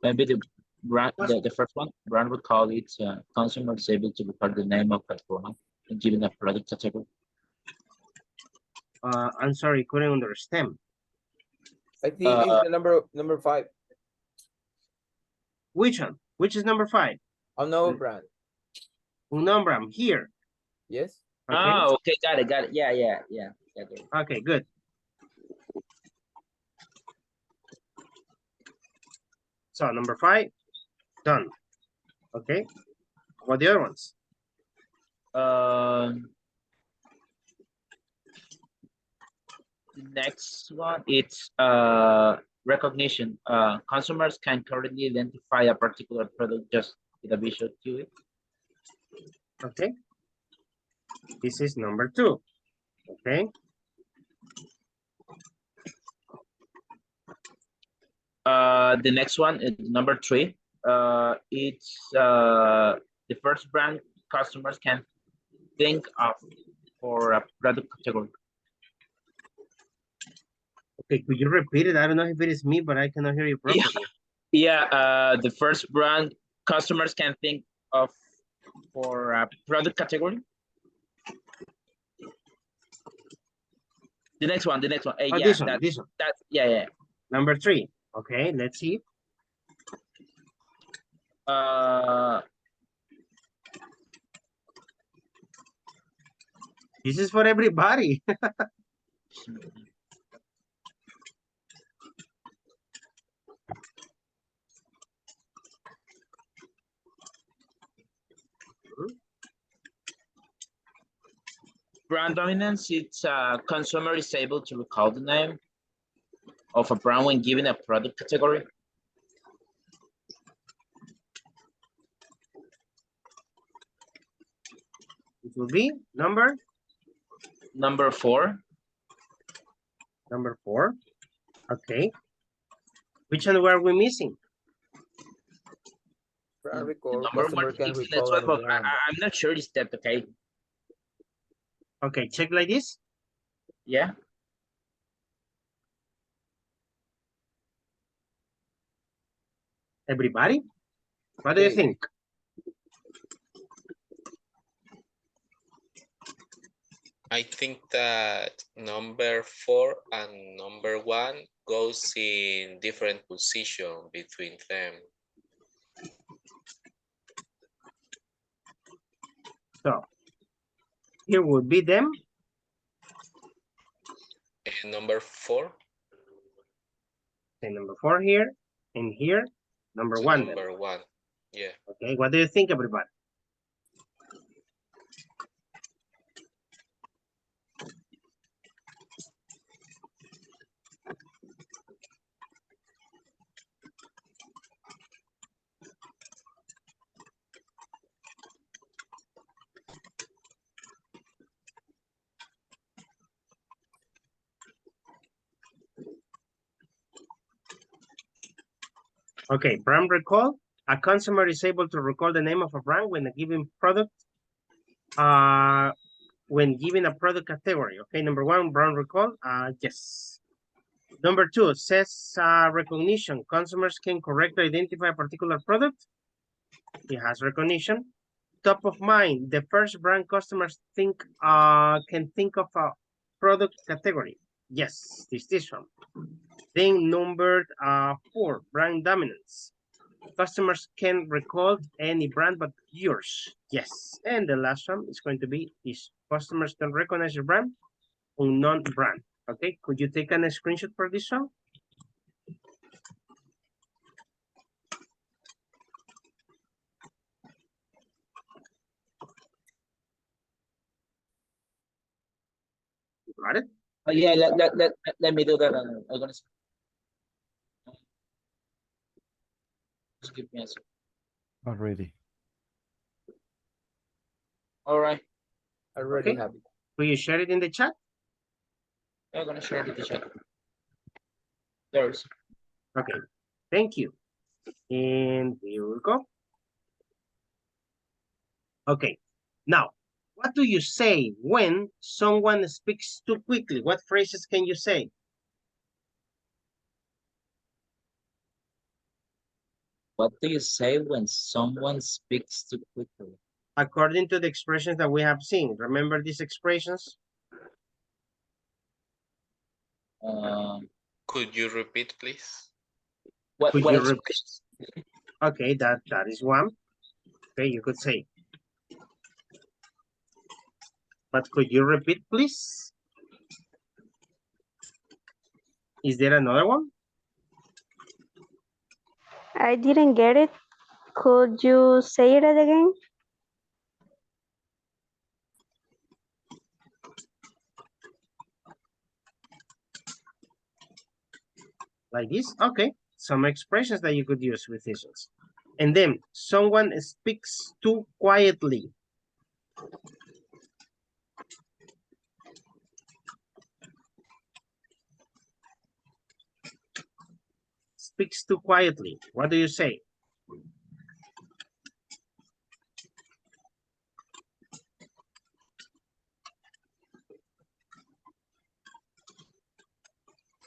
Maybe the brand, What's- the first one, brand would call it consumer is able to record the name of a brand and given a product category. I'm sorry, couldn't understand. I think it's the number 5. Which one? Which is number 5? Unknown brand. Unombram here. Yes. Okay. Oh, okay, got it. Yeah. Got it. Okay, good. So number 5, done. Okay. What the other ones? The next one, it's recognition. Consumers can currently identify a particular product just with a visual cue. Okay. This is number 2. Okay. The next one is number 3. It's the first brand customers can think of for a product category. Okay, could you repeat it? I don't know if it is me, but I cannot hear you properly. Yeah, the first brand customers can think of for a product category. The next one. Oh, Yeah, this one, this one. that's yeah. Number 3. Okay, let's see. This is for everybody. Brand dominance, it's consumer is able to recall the name of a brand when given a product category. It will be number 4. Number 4. Okay. Which one were we missing? Brand recall. Number Customer 1 can is the recall next one, any but brand. I'm not sure it's that okay. Okay, check like this. Yeah. Everybody? What do you think? I think that number 4 and number 1 goes in different position between them. So here would be them. And number 4. Okay, number 4 here, and here, number 1. then. Number 1. Yeah. Okay, what do you think, everybody? Okay, brand recall. A consumer is able to recall the name of a brand when a given product, when given a product category. Okay, number 1, brand recall. Yes. Number 2, says recognition. Consumers can correctly identify a particular product. It has recognition. Top of mind. The first brand customers think can think of a product category. Yes, this one. Then number 4, brand dominance. Customers can recall any brand but yours. Yes. And the last one is going to be is customers can recognize your brand or non-brand. Okay, could you take a screenshot for this one? Got it? Oh, yeah, let me do that. I'm gonna just give me a second. Already. All right. I already Okay. have it. Will you share it in the chat? I'm gonna share the chat. There's. Okay, thank you. And here we go. Okay, now What do you say when someone speaks too quickly? What phrases can you say? What do you say when someone speaks too quickly? According to the expressions that we have seen. Remember these expressions? Could you repeat, please? What Could you repeat? expressions? Okay, that is one. Okay, you could say. But could you repeat, please? Is there another one? I didn't get it. Could you say it again? Like this? Okay, some expressions that you could use with this ones. And then someone speaks too quietly. Speaks too quietly. What do you say?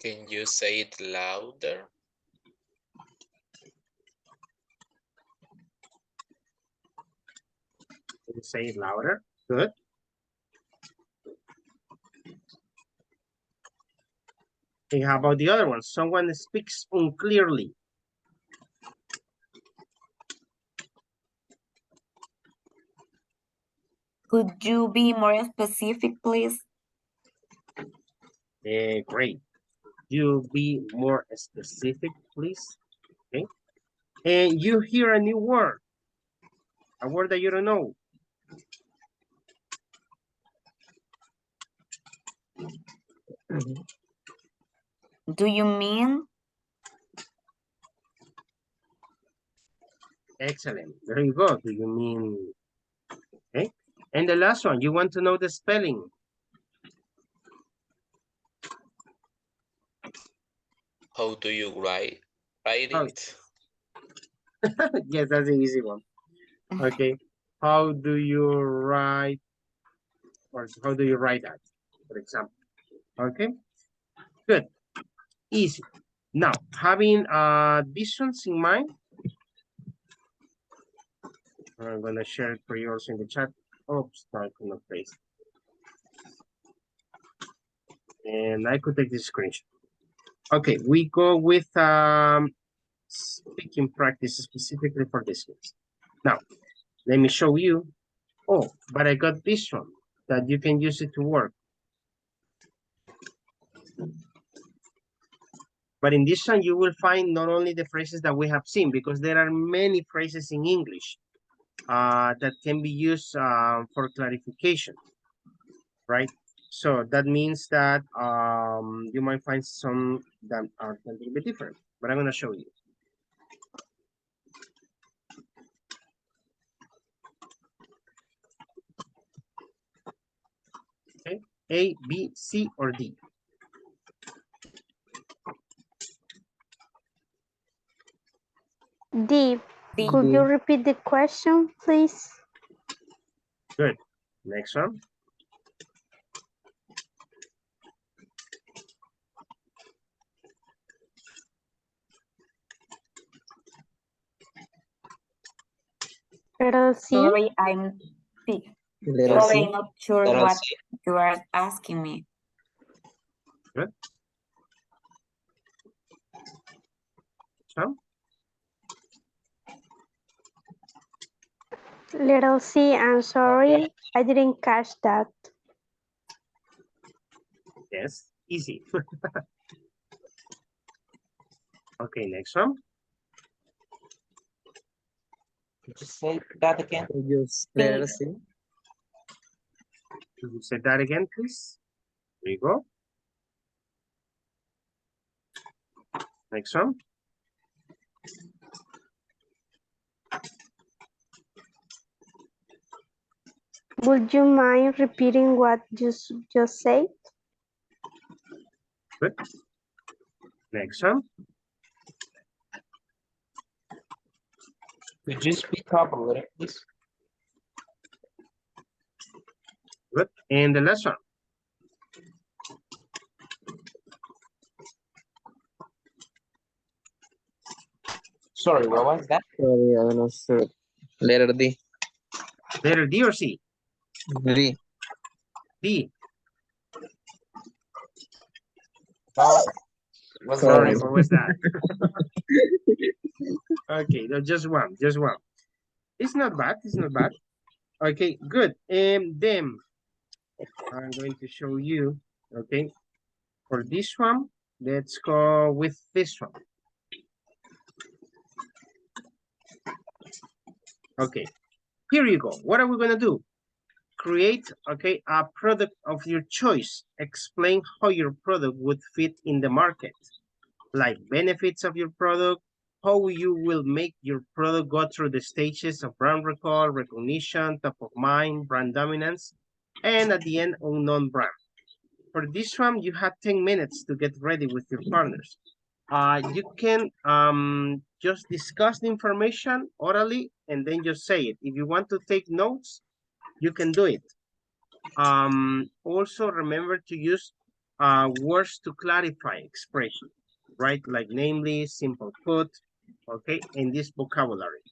Can you say it louder? Can you say it louder? Good. And how about the other one? Someone speaks unclearly. Could you be more specific, please? Great. You be more specific, please. Okay. And you hear a new word. A word that you don't know. Do you mean? Excellent. There you go. Do you mean? Okay. And the last one, you want to know the spelling. How do you write Oh. it? Yes, that's an easy one. Okay. How do you write, or how do you write that, for example? Okay. Good. Easy. Now, having these ones in mind, I'm gonna share it for you also in the chat. Oops, no, I could not paste. And I could take this screenshot. Okay, we go with speaking practice specifically for this case. Now, let me show you. Oh, but I got this one that you can use it to work. But in this one, you will find not only the phrases that we have seen, because there are many phrases in English that can be used for clarification, right? So that means that you might find some that are a little bit different, but I'm going to show you. Okay, A, B, C, or D. D. Could you repeat the question, please? Good. Next one. Letter C. Sorry, I'm not sure what you are asking me. Good. So, Little C, I'm sorry, I didn't catch that. yes, easy. Okay, next one. Could you say that again? Letter C. Could you say that again, please? There you go. Next one. Would you mind repeating what you just said? Good. Next one. Could you speak up a little, please? Good. And the last one. Sorry, what was that? Sorry, I'm not sure. Letter D. Letter D or C? D. D. Oh, what's Sorry, that? what was that? Okay, no, just one, just one. It's not bad, it's not bad. Okay, good. Then I'm going to show you, okay, for this one, let's go with this one. Okay, here you go. What are we gonna do? Create, okay, a product of your choice. Explain how your product would fit in the market, like benefits of your product, how you will make your product go through the stages of brand recall, recognition, top of mind, brand dominance, and at the end, unknown brand. For this one, you have 10 minutes to get ready with your partners. You can just discuss the information orally and then just say it. If you want to take notes, you can do it. Also remember to use words to clarify expression, right? Like namely, simple put, okay, in this vocabulary.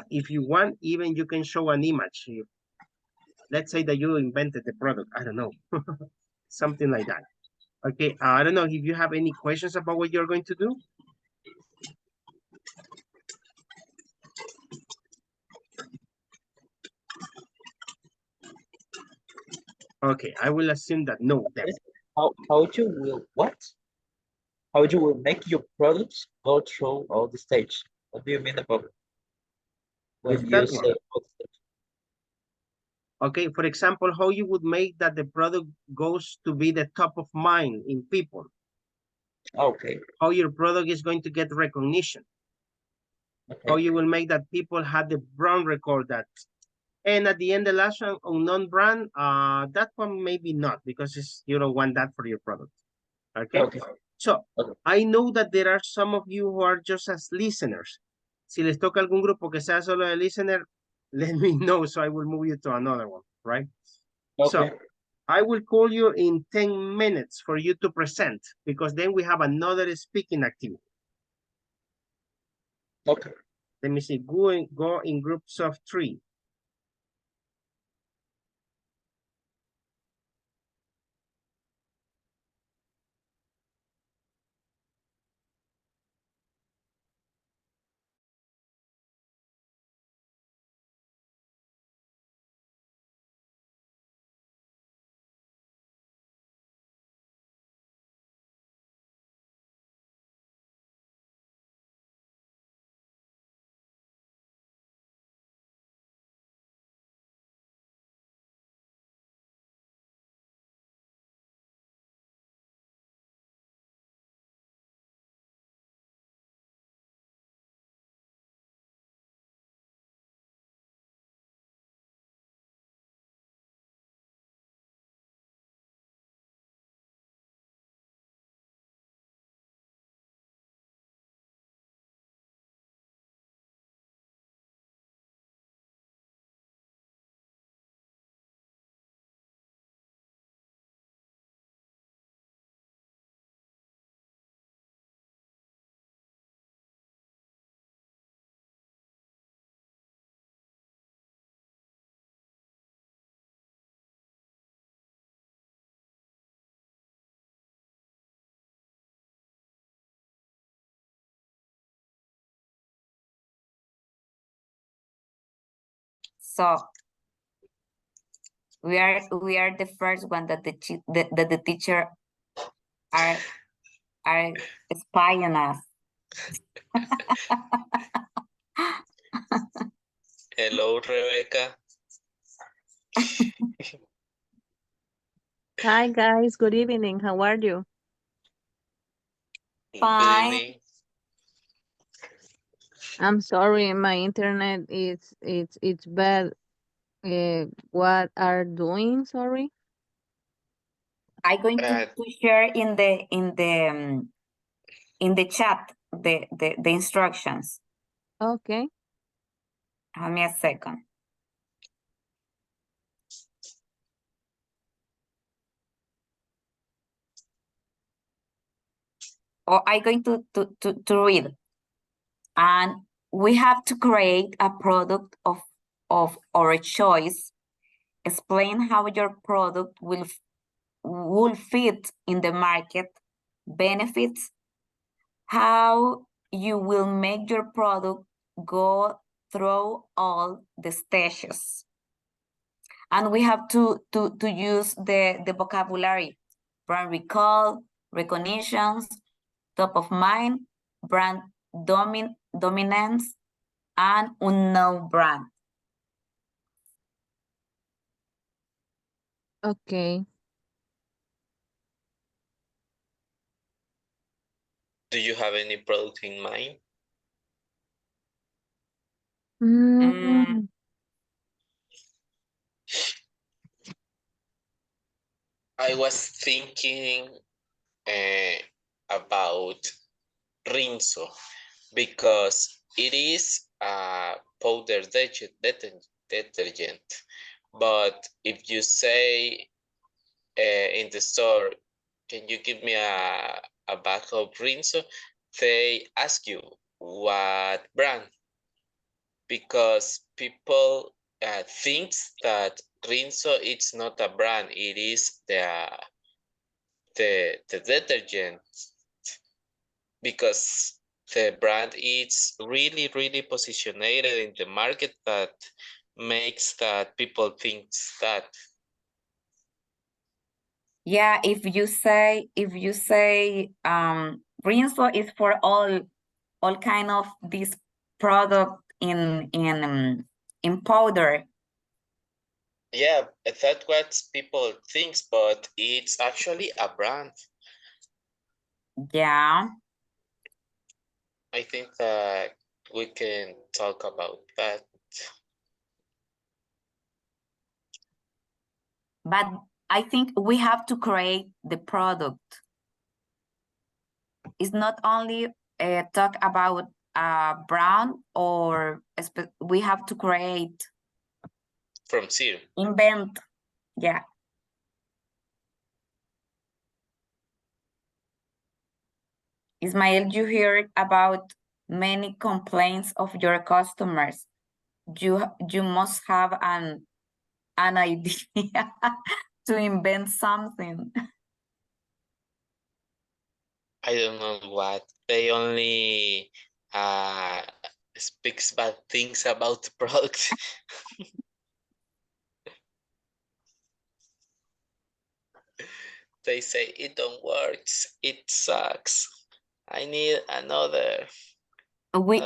If you want, even you can show an image. Let's say that you invented the product, I don't know, something like that. Okay, I don't know if you have any questions about what you're going to do. Okay, I will assume that no. Then. How you will what? How you will make your products go through all the stage? What do you mean about when With you that say one. all the stage? Okay, for example, how you would make that the product goes to be the top of mind in people. Okay. How your product is going to get recognition. Okay. How you will make that people have the brand record that. And at the end, the last one, unknown brand, that one maybe not, because it's, you don't want that for your product. Okay. Okay. So, Okay. I know that there are some of you who are just as listeners. Si les toca algún grupo que sea solo de listener, let me know so I will move you to another one, right? Okay. So, I will call you in 10 minutes for you to present, because then we have another speaking activity. Okay. Let me see, go in groups of 3. So we are the first one that the teacher are spying on us. Hello, Rebecca. Hi guys, good evening. How are you? Fine. Good evening. I'm sorry, my internet it's bad. What are doing? Sorry. I'm going to share in the chat the instructions. Okay. Give me a second. or I'm going to read. And we have to create a product of our choice. Explain how your product will fit in the market, benefits, how you will make your product go through all the stages. And we have to use the vocabulary: brand recall, recognitions, top of mind, brand dominance, and unknown brand. Okay. Do you have any product in mind? Mm, I was thinking about Rinso because it is a powder detergent. But if you say in the store, can you give me a bag of Rinso? They ask you what brand, because people thinks that Rinso it's not a brand, it is the detergent, because the brand is really positioned in the market that makes that people think that. Yeah, if you say Rinso is for all kind of this product in powder. Yeah, that's what people thinks, but it's actually a brand. Yeah. I think that we can talk about that. But I think we have to create the product. It's not only talk about brand, or we have to create From zero. Invent. Yeah. Ismael, you heard about many complaints of your customers. You must have an idea to invent something. I don't know what. They only speaks bad things about the product. They say it don't work. It sucks. I need another. We're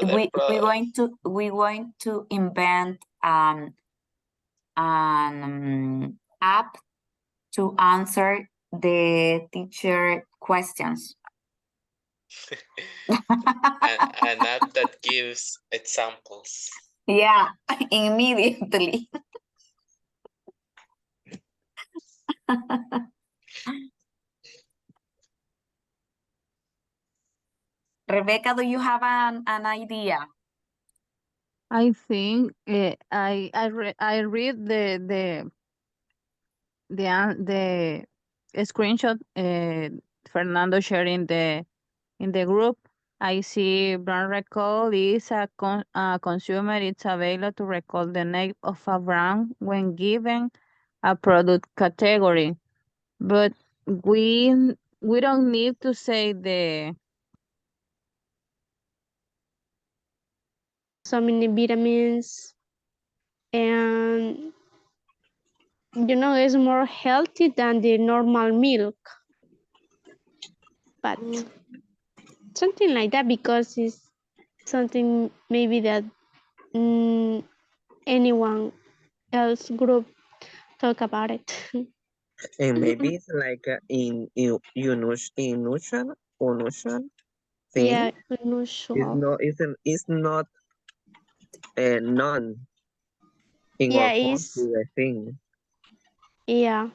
going to invent an app to answer the teacher questions. An app that gives examples. Yeah, immediately. Rebecca, do you have an idea? I think I read the screenshot Fernando shared in the group. I see brand recall is a consumer. It's available to recall the name of a brand when given a product category, but we don't need to say the so many vitamins, and it's more healthy than the normal milk, but something like that, because it's something maybe that anyone else group talk about it. And maybe it's like unusual thing. Yeah, It's unusual. it's not none in Yeah, our it's country, I think. yeah.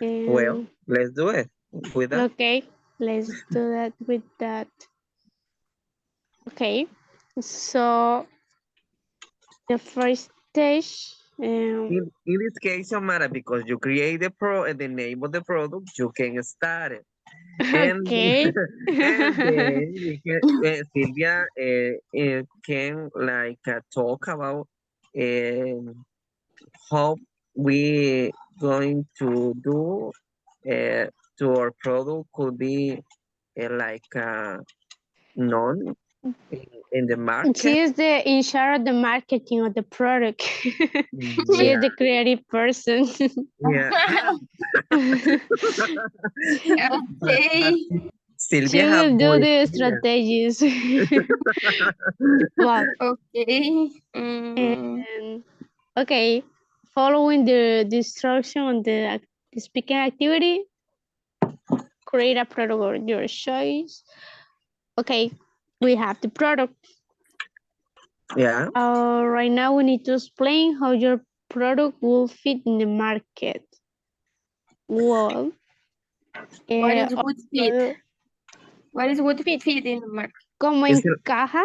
Well, let's do it with that. Okay, let's do that with that. Okay, so the first stage. In this case, it matter because you create the name of the product, you can start it. And, Okay. and then Sylvia can talk about how we going to do to our product could be known in the market. She is the in charge of the marketing of the product. She Yeah, is the creative person. yeah. But Okay. She Sylvia have will do more the experience. strategies. Wow. Okay. And okay, following the instruction on the speaking activity, create a product of your choice. Okay, we have the product. Yeah. Right now we need to explain how your product will fit in the market. Well, What is good fit? What is good fit? fit in the market? ¿Cómo Is it- encaja?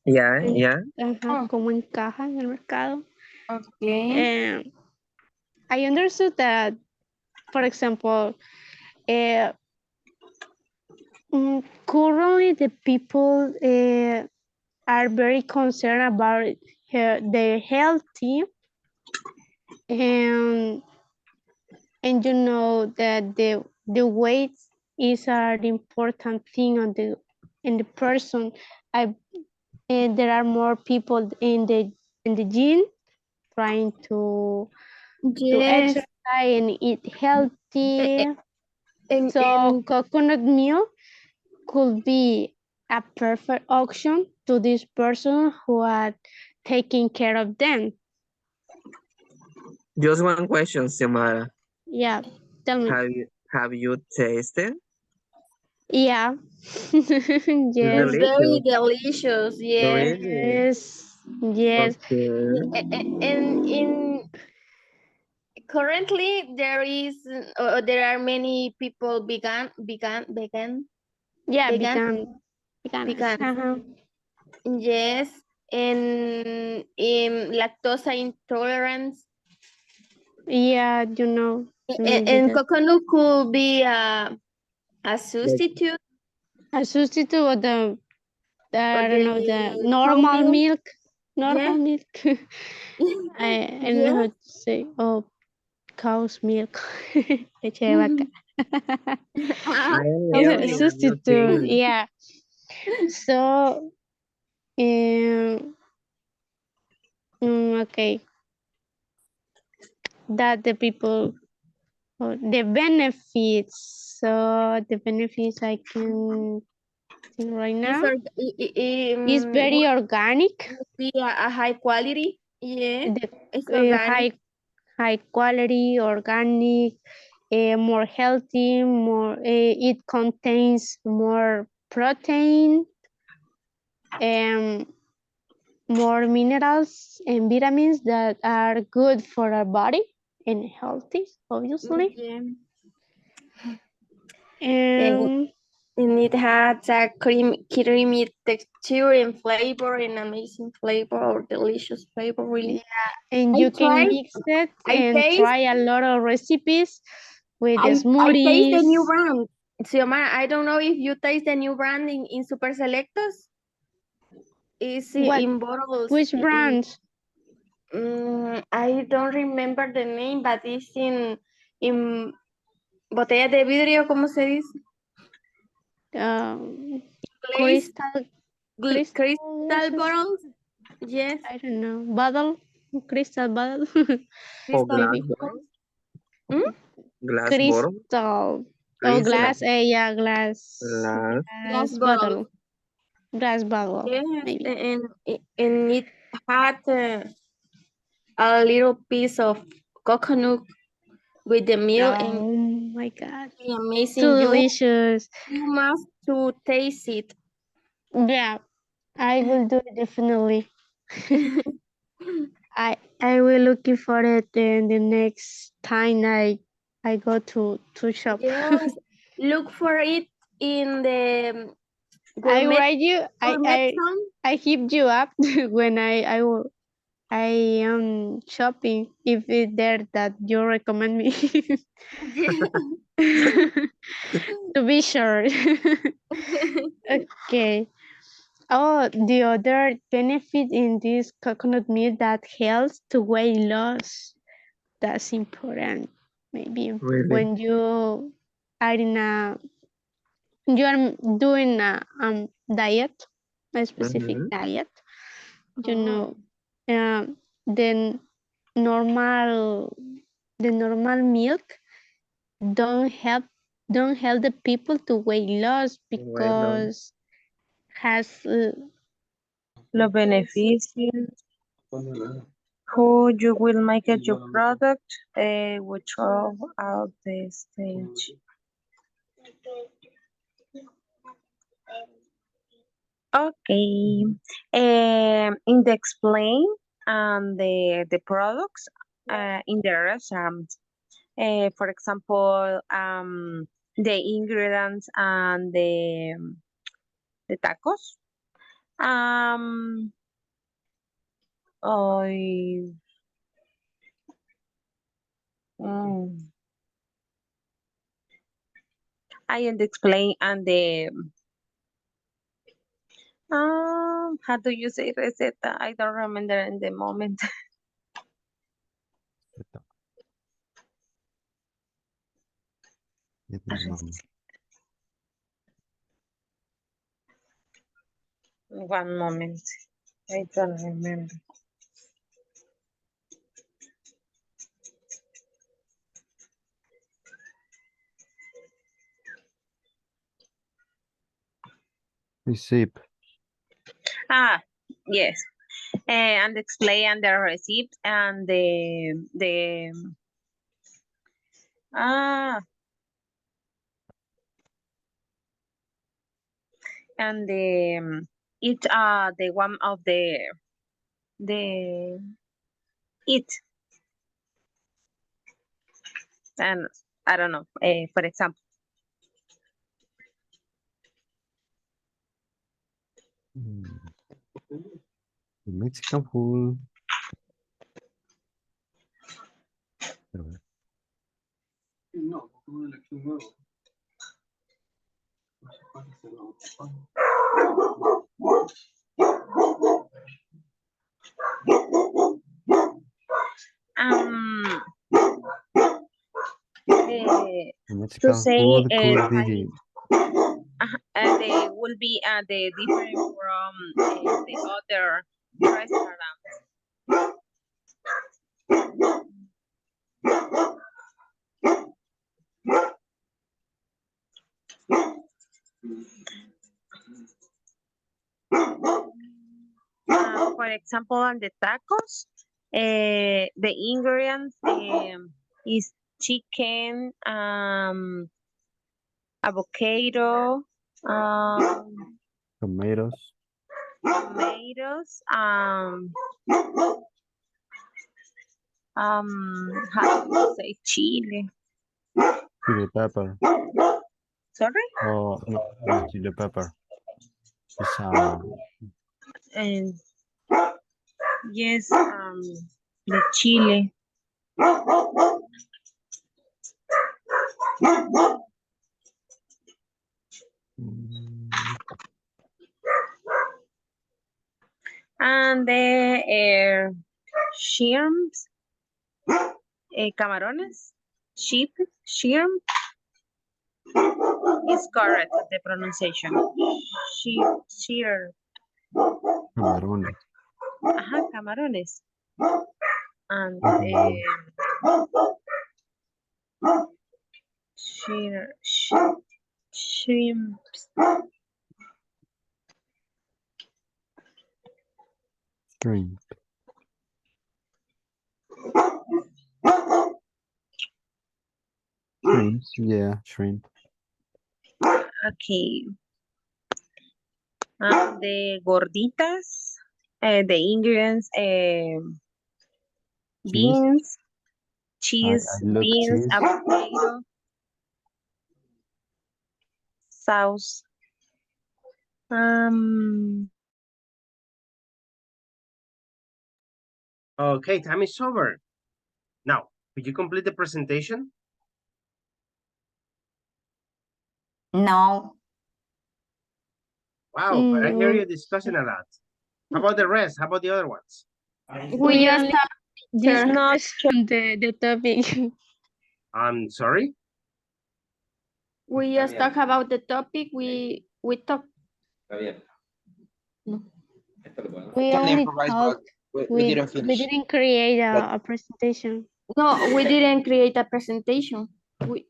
Yeah, yeah. Ajá, ¿cómo encaja en el mercado? Okay. I understood that, for example, currently the people are very concerned about their healthy, and you know that the weight is an important thing on in the person. And there are more people in the gym trying to Yes. exercise and eat healthy. And So coconut milk could be a perfect option to this person who are taking care of them. Just one question, Xiomara. Yeah, tell me. Have you tasted? Yeah. Yes. it's very delicious. Yes. Really? Yes. Okay. And in currently there are many people vegan. Yeah, Vegan. vegan. Uh-huh. Yes. And lactose intolerance. Yeah, you know. And coconut could be a substitute. A substitute of the I don't know, the cow normal milk. Yeah. Milk. I don't know how to say. Oh, cow's milk. Leche de vaca. Okay. Substitute. Yeah. So, okay. That the people, the benefits. So the benefits I can think right now is very organic. Be a high quality. Yeah. It's The, organic. high quality, organic, more healthy, more. It contains more protein, more minerals and vitamins that are good for our body and healthy, obviously. Yeah. And it has a creamy texture and flavor and amazing flavor or delicious flavor, really. Yeah, and you can mix it and try a lot of recipes with the I smoothies. taste the new brand. Xiomara, I don't know if you taste the new brand in Super Selectos. It's in bottles. Which brand? I don't remember the name, but it's in botellas de vidrio, ¿cómo se dice? Crystal bottles. Yes. I don't know. Bottle? Crystal bottle? Or glass bottle? Glass bottle? Crystal. Oh, glass. Yeah, glass. Glass bottle. Glass bottle. Yes, Maybe. and it had a little piece of coconut with the milk and Oh my God. amazing. So delicious. You must to taste it. Yeah, I will do it definitely. I will looking for it in the next time I go to shop. Yes, look for it in the I write you. gourmet zone. I hit you up when I I am shopping if it's there that you recommend me. To be sure. Okay. Oh, the other benefit in this coconut milk that helps to weight loss. That's important. Maybe Really? when you are in a you are doing a diet, a specific Mhm. diet, you know, then normal the normal milk don't help don't help the people to weight loss Weight loss. because has Los beneficios, who you will make it your product, which are out the stage. Okay. In the explain the products in the restaurant, for example, the ingredients and the tacos. I mm, I and explain and the how do you say receta? I don't remember in the moment. One moment. I don't remember. Receipt. Yes. And explain the receipt and the ah and it the one of the it and I don't know. For example, Mexican food. um to Mexican say food could be they will be the different from the other restaurant. For example, on the tacos, the ingredients is chicken, avocado, tomatoes, tomatoes, how do you say chile? chili pepper. Sorry? Oh, no, chili pepper. It's And yes, the chile. And the shrimps, camarones, shrimp is correct the pronunciation. Shrimp. camarones. Camarones. And shrimps. Shrimp. Shrimps, yeah, shrimp. Okay. The gorditas, the ingredients, beans, cheese, I love beans, cheese. avocado, sauce. Okay, time is over. Now, could you complete the presentation? No, Wow, but I hear Mm, you discussing a lot. How about the rest? How about the other ones? we just only have this answer much on the topic. I'm sorry? We just talk about the topic we talk. We Can only improvise, talk. but we We didn't finish. didn't create That- a presentation. No, we didn't create a presentation. We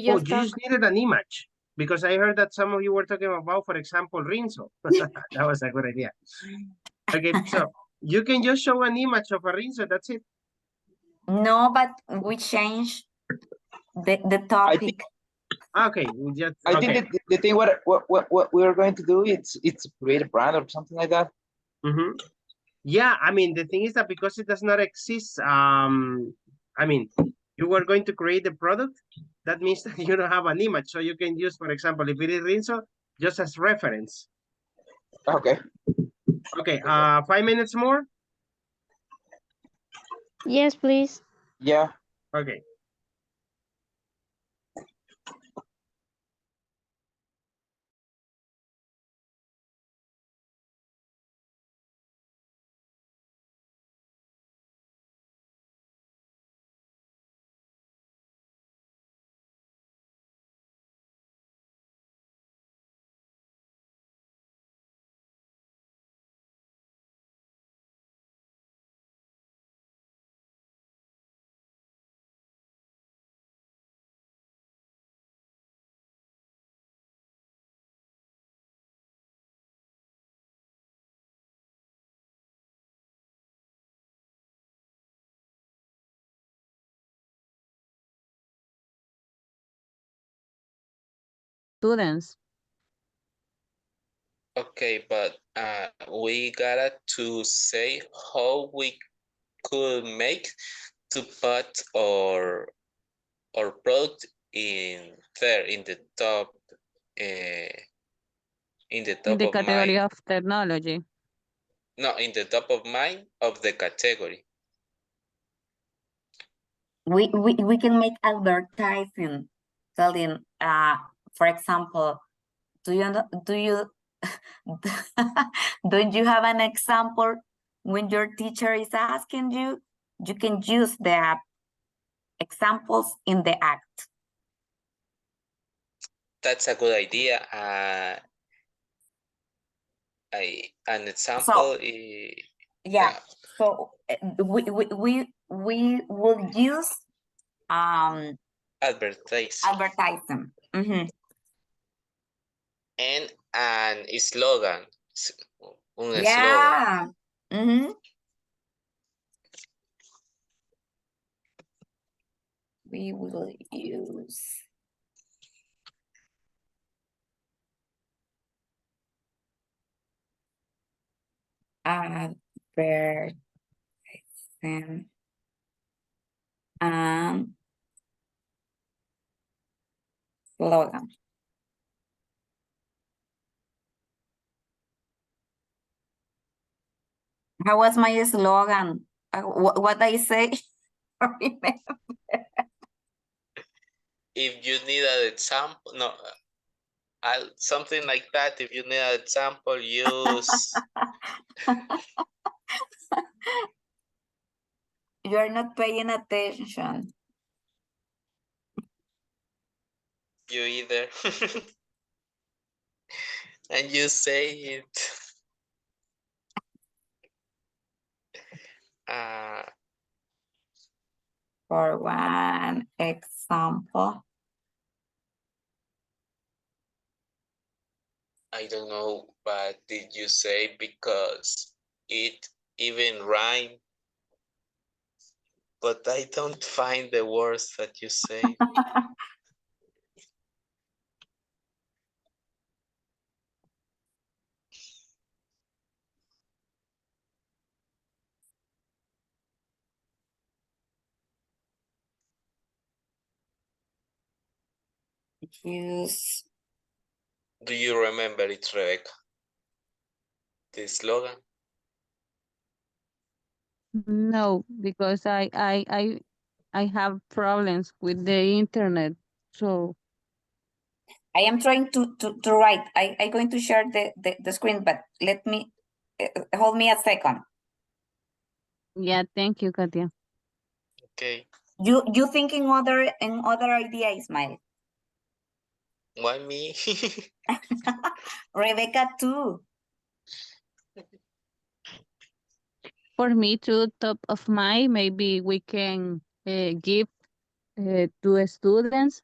Oh, just you talk. just needed an image because I heard that some of you were talking about, for example, Rinso. That was a good idea. Okay, so you can just show an image of a Rinso, that's it. no, but we change the I topic. think Okay, we just, I think okay. that the thing what we are going to do it's create a brand or something like that. Mhm. Yeah, I mean, the thing is that because it does not exist, I mean, you were going to create the product, that means that you don't have an image. So you can use, for example, if it is Rinso, just as reference. Okay. Okay, 5 minutes more? Yes, please. Yeah. Okay. Students. Okay, but we gotta to say how we could make to put our product in there in the top in the In top the of category mind. of technology. No, in the top of mind of the category. We can make advertising telling, for example, do you don't you have an example when your teacher is asking you? You can use the examples in the act. That's a good idea. An example is Yeah. So we will use advertise advertising. Mhm. and an slogan. Un slogan. Yeah. Mhm. We will use advertising and slogan. How was my slogan? What I say? If you need an example, no, something like that. If you need an example, use. You're not paying attention. You either. And you say it. For one example. I don't know, but did you say because it even rhyme? But I don't find the words that you say. Use. Do you remember it, Rebecca? The slogan? No, because I have problems with the internet. So I am trying to write. I'm going to share the screen, but let me, hold me a second. yeah, thank you, Katia. Okay. You thinking in other idea, Ismael? Why me? Rebecca too. For me too, top of mind, maybe we can give to students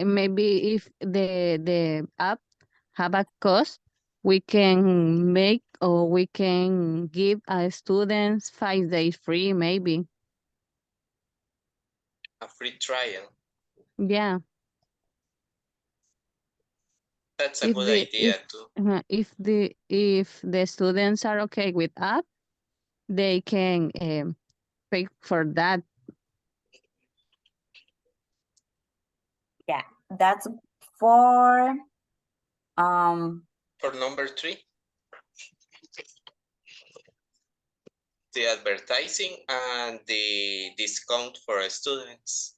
maybe if the app have a cost, we can make or we can give a students 5 days free, maybe. A free trial. Yeah. That's a good idea too. If the students are okay with app, they can pay for that. Yeah, that's for For number 3, the advertising and the discount for students.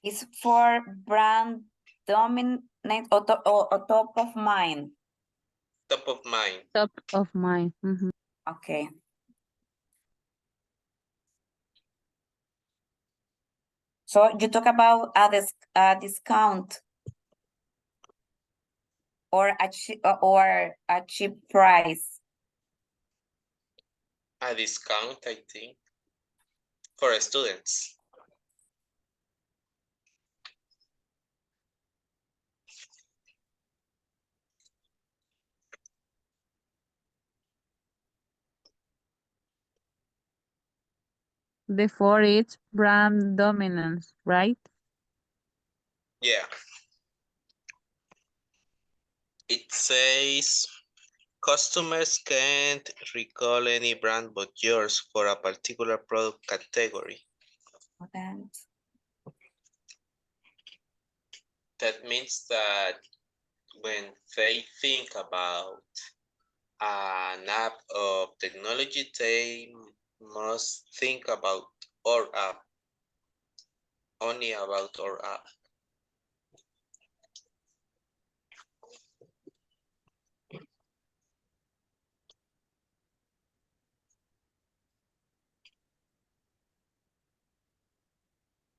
it's for brand dominant or top of mind. Top of mind. Top of mind. Okay. So you talk about a discount or a cheap price. A discount, I think, for students. The four is brand dominance, right? Yeah. It says customers can't recall any brand but yours for a particular product category. That means that when they think about an app of technology, they must think about our app, only about our app.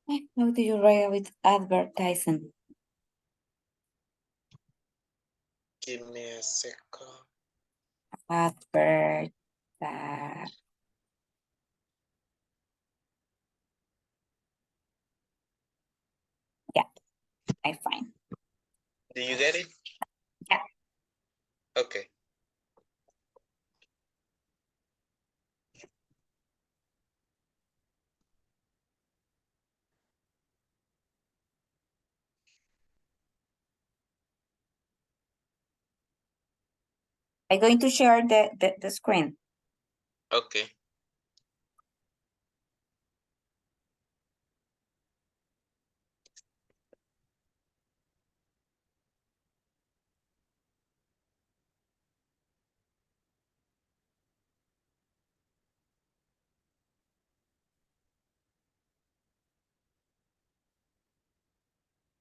How do you write with advertising? Give me a second. Advert. Yeah, I find. Do you get it? Yeah. Okay. I'm going to share the screen. Okay.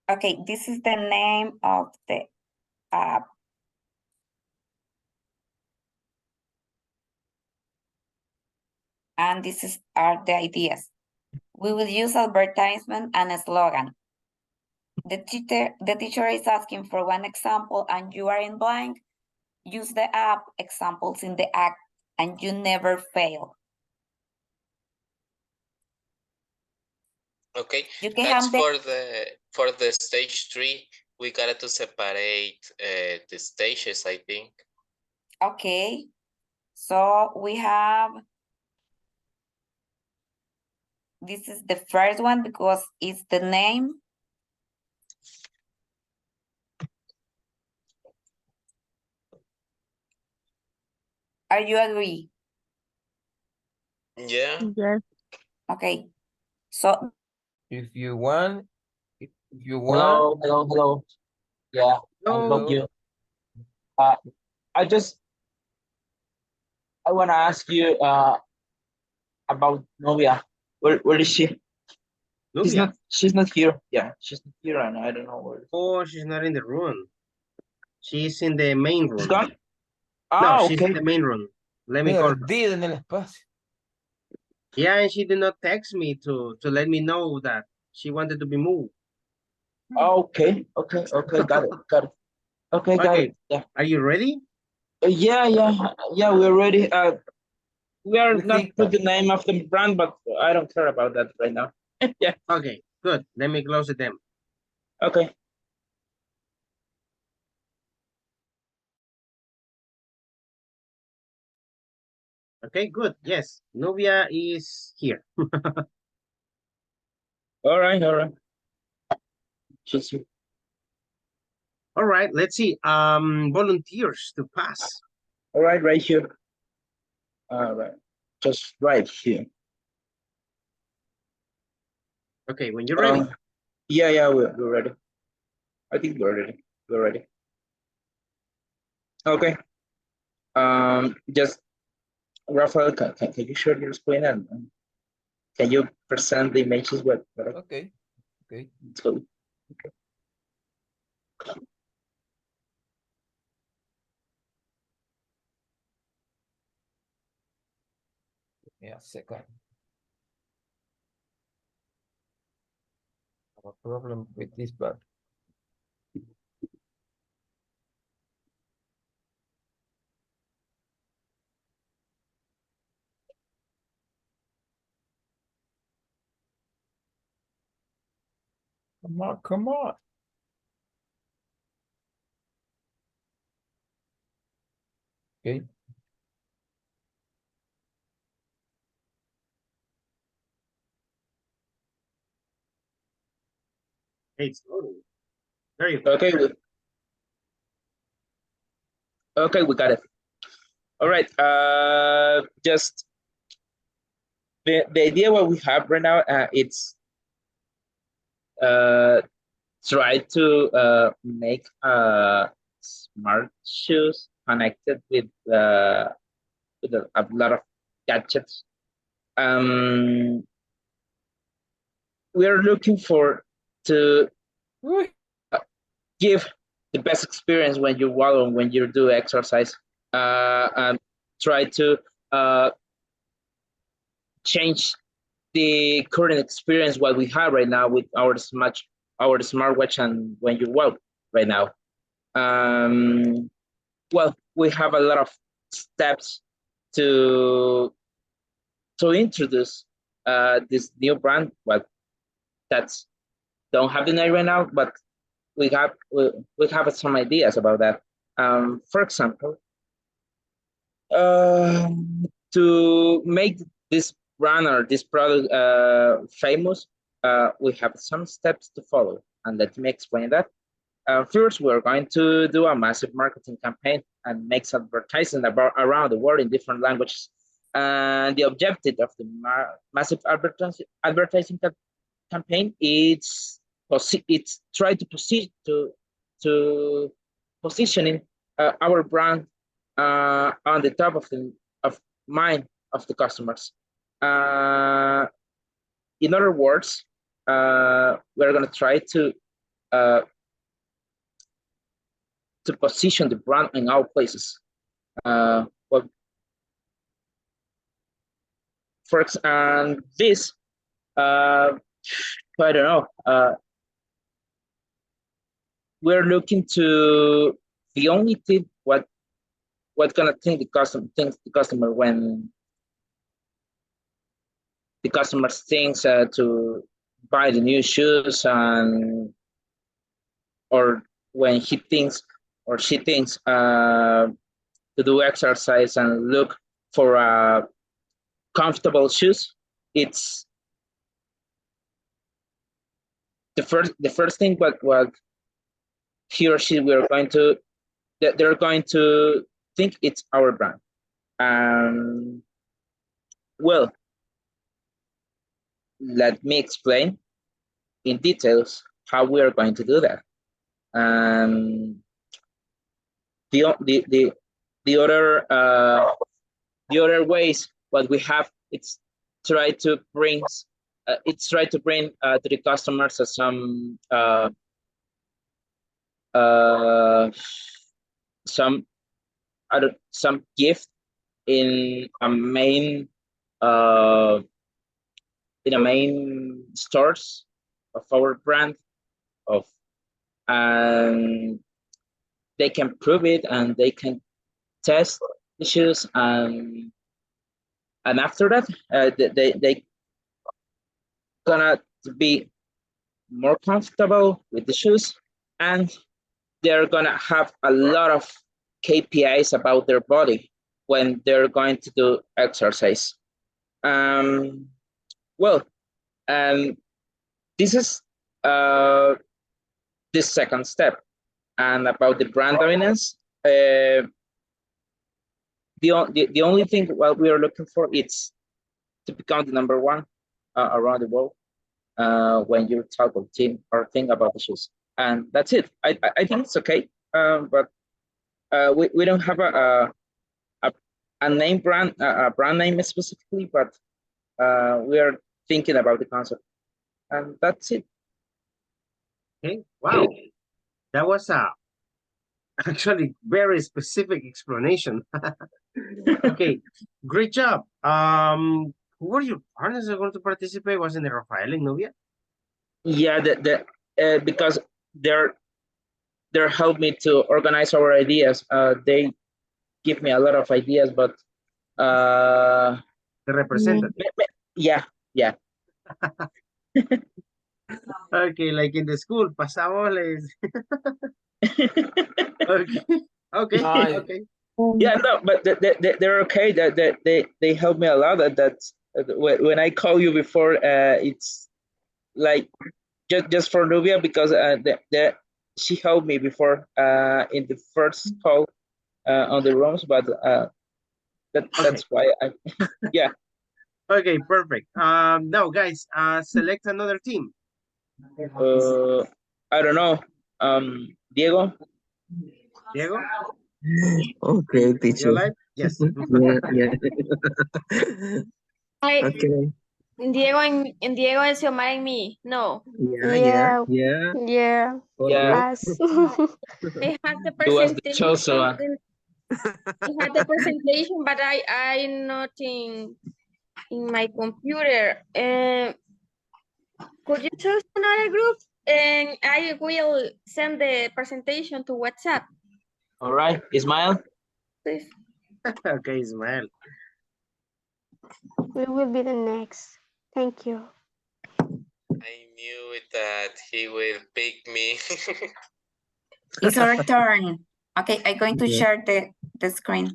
Okay, this is the name of the app. And are the ideas. We will use advertisement and a slogan. The teacher is asking for one example and you are in blank. Use the app examples in the act and you never fail. Okay, You can that's have for the stage 3. We got to separate the stages, I think. Okay, so we have, this is the first one because it's the name. Are you agree? Yeah. Yes. Okay, so If you want, Hello. Yeah, I got Hello. you. I just I want to ask you about Novia. Where is she? Nubia. She's not here. Yeah, she's not here, and I don't know where. Oh, she's not in the room. She's in the main room. She's gone. No, Ah, she's in okay. the main room. Let me call her. Perdida en el espacio. Yeah, and she did not text me to let me know that she wanted to be moved. Okay, got it. Okay, got Okay, it. Yeah. are you ready? Yeah, we're ready. We are We not think put the name of the brand, but I don't care about that right now. Yeah. Okay, good. Let me close it then. Okay. Okay, good. Yes, Nubia is here. All right. She's here. All right, let's see. Volunteers to pass. All right here. All right. Just right here. Okay, when you're ready. Yeah, we're ready. I think we're ready. We're ready. Okay. Just Rafael, can you share your screen and can you present the images? What? Okay. Let's go. Okay. Yeah, second. I have a problem with this, but come on. Okay. Hey, it's loading. There you go. Okay, we got it. All right. Just the idea what we have right now, it's try to make smart shoes connected with a lot of gadgets. We are looking to give the best experience when you walk or when you do exercise. And try to change the current experience what we have right now with our smartwatch and when you walk right now. Well, we have a lot of steps to introduce this new brand. Well, that's don't have the name right now, but we have some ideas about that. For example, to make this brand or this product famous, we have some steps to follow, and let me explain that. First, we're going to do a massive marketing campaign and make some advertising around the world in different languages. And the objective of the massive advertising campaign is try to positioning our brand on the top of mind of the customers. In other words, we're going to try to position the brand in all places. Well, and this, I don't know. We're looking to the only thing what gonna think the customer when the customer thinks to buy the new shoes, and or when he thinks or she thinks to do exercise and look for comfortable shoes. It's the first thing what he or she they're going to think it's our brand. Well, let me explain in details how we are going to do that. The other the other ways, what we have, it's try to bring to the customers some some gift in a main stores of our brand of, and they can prove it and they can test the shoes, and after that they gonna be more comfortable with the shoes, and they're gonna have a lot of KPIs about their body when they're going to do exercise. Well, this is the second step. And about the brand awareness, the only thing what we are looking for is to become the number one around the world when you talk with team or think about the shoes, and that's it. I think it's okay, but we don't have a name brand a brand name specifically, but we are thinking about the concept, and that's it. Okay, wow, that was a actually very specific explanation. Okay, great job. Who were your partners that are going to participate? Wasn't it Rafael and Novia? Yeah, because they're help me to organize our ideas. They give me a lot of ideas, but The representative. yeah. Okay, like in the school, pasamos les. Okay, okay. Yeah, no, but they're okay. That they help me a lot. That when I call you before, it's like just for Nubia, because she helped me before in the first call on the rooms, but that's why I yeah. Okay, perfect. Now guys, select another team. I don't know. Diego. Diego? Okay, You teacher. like? Yes. Yeah. Okay. Diego and Diego and Xiomara and me. No. Yeah. Yeah. Yeah. Us. I had the It was the presentation. chosen one. I had the presentation, but I'm not in my computer. Could you choose another group? And I will send the presentation to WhatsApp, All right, Ismael. please. Okay, Ismael. We will be the next. Thank you. I knew that he will pick me. It's our turn. Okay, I'm going to share the screen.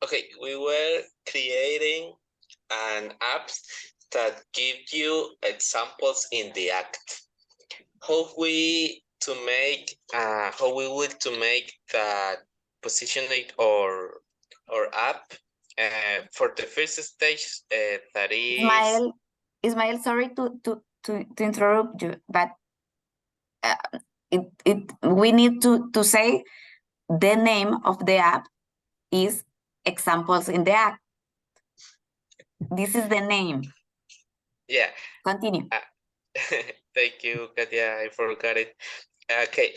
Okay, we were creating an app that give you examples in the act. How we would to make that positioning or app for the first stage that is Ismael, sorry to interrupt you, but we need to say the name of the app is examples in the act. This is the name. Yeah. Continue. Thank you, Katia. I forgot it. Okay,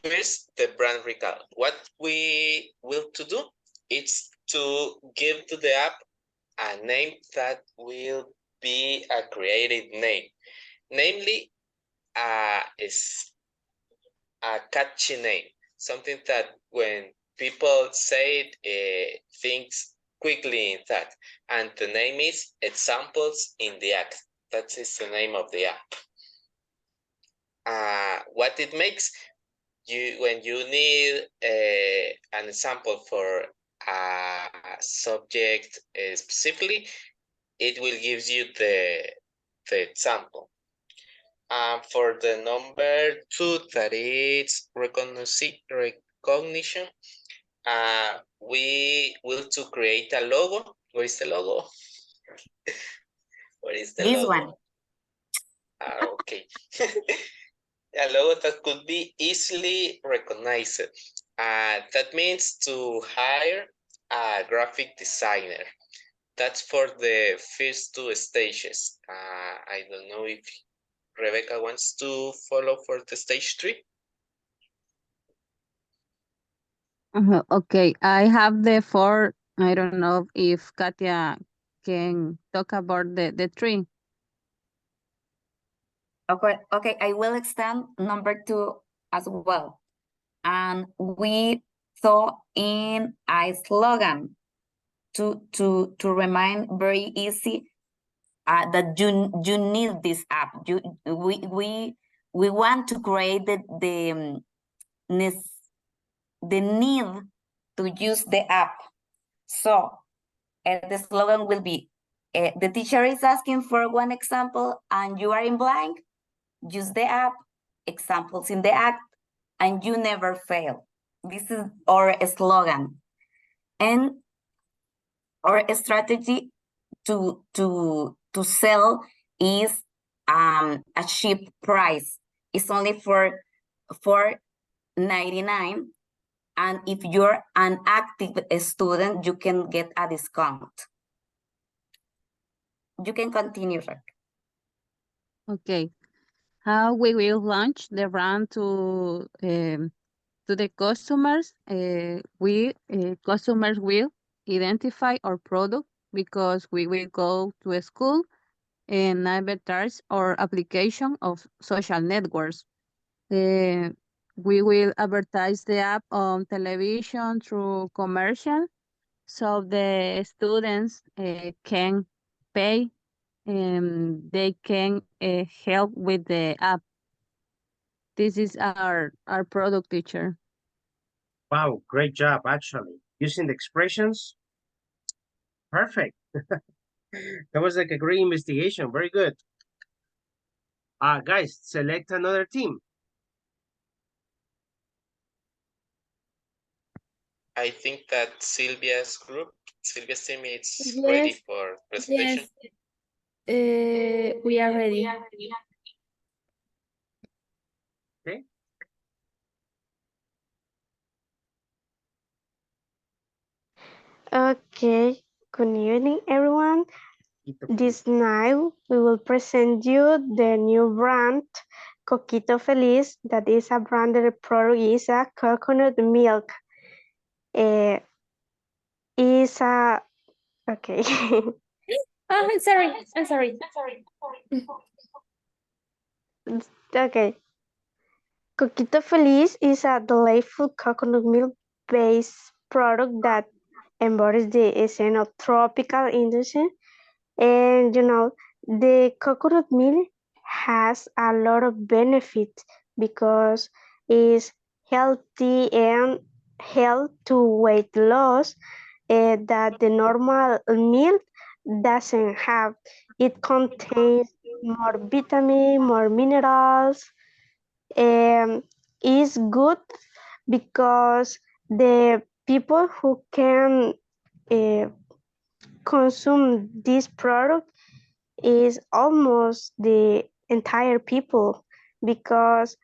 first the brand recall. What we will to do is to give to the app a name that will be a creative name. Namely, is a catchy name. Something that when people say it, thinks quickly in that. And the name is Examples in the Act. That is the name of the app. What it makes, when you need an example for a subject specifically, it will give you the example. For the number 2, that is cognition, we will to create a logo. Where is the logo? Where is the This logo? one. Okay. A logo that could be easily recognized. That means to hire a graphic designer. That's for the first two stages. I don't know if Rebecca wants to follow for the stage 3. Okay, I have the 4. I don't know if Katia can talk about the 3. Okay, I will extend number 2 as well. And we thought in a slogan to remind very easy that you need this app. We want to create the need to use the app. So the slogan will be, the teacher is asking for one example and you are in blank, use the app, examples in the app, and you never fail. This is our slogan. And our strategy to sell is a cheap price. It's only for $4.99. And if you're an active student, you can get a discount. You can continue, Rick. Okay, how we will launch the brand to the customers. Customers will identify our product because we will go to a school and advertise our application of social networks. We will advertise the app on television through commercial, so the students can pay and they can help with the app. This is our product, teacher. Wow, great job, actually. Using the expressions, perfect. That was like a great investigation, very good. Guys, select another team. I think that Sylvia's team is ready Yes, for presentation. we are ready. Okay. Okay, good evening, everyone. This night we will present you the new brand, Coquito Feliz, that is a branded product, is a coconut milk. Is a, okay. Oh, I'm sorry. Okay. Coquito Feliz is a delightful coconut milk-based product that embodies the essence of tropical industry. And the coconut milk has a lot of benefits because it's healthy and help to weight loss that the normal milk doesn't have. It contains more vitamin, more minerals, and is good because the people who can uh, consume this product is almost the entire people, because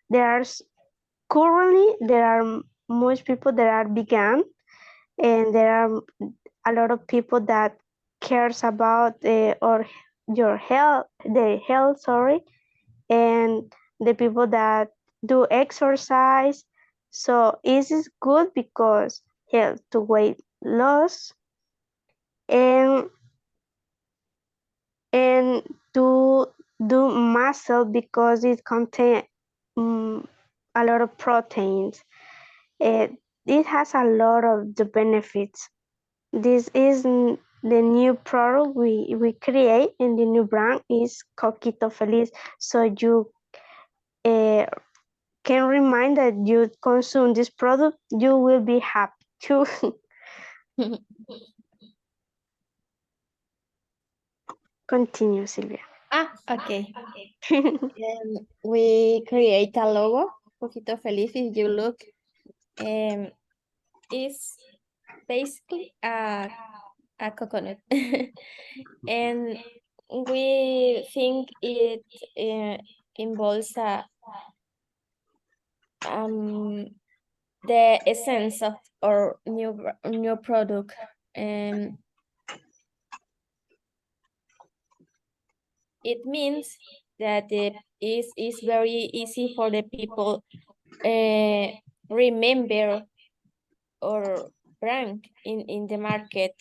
currently there are most people that are vegan, and there are a lot of people that cares about or your health, their health, sorry, and the people that do exercise. So it is good because help to weight loss and to do muscle because it contains a lot of proteins. It has a lot of the benefits. This is the new product we create, and the new brand is Coquito Feliz. So you can remind that you consume this product, you will be happy too. Continue, Silvia. Okay. We create a logo, Coquito Feliz. If you look, is basically a coconut. And we think it involves the essence of our new product. It means that it is very easy for the people remember or brand in the market,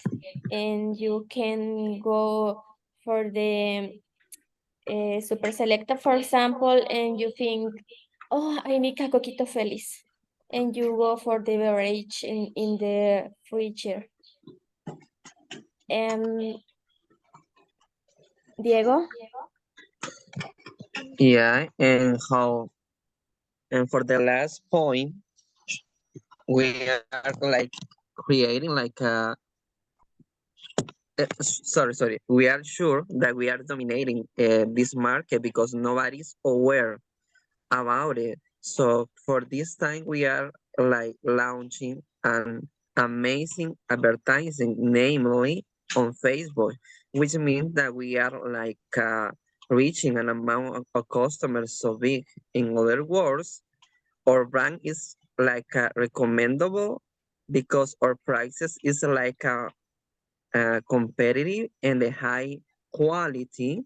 and you can go for the Super Selecta, for example, and you think, oh, I need a coquito feliz, and you go for the beverage in the fridge. Diego? Yeah, and for the last point, we are like creating like a sorry, we are sure that we are dominating this market because nobody's aware about it. So for this time, we are like launching an amazing advertising, namely on Facebook, which means that we are like reaching an amount of customers so big. In other words, our brand is like recommendable because our prices is like competitive, and the high quality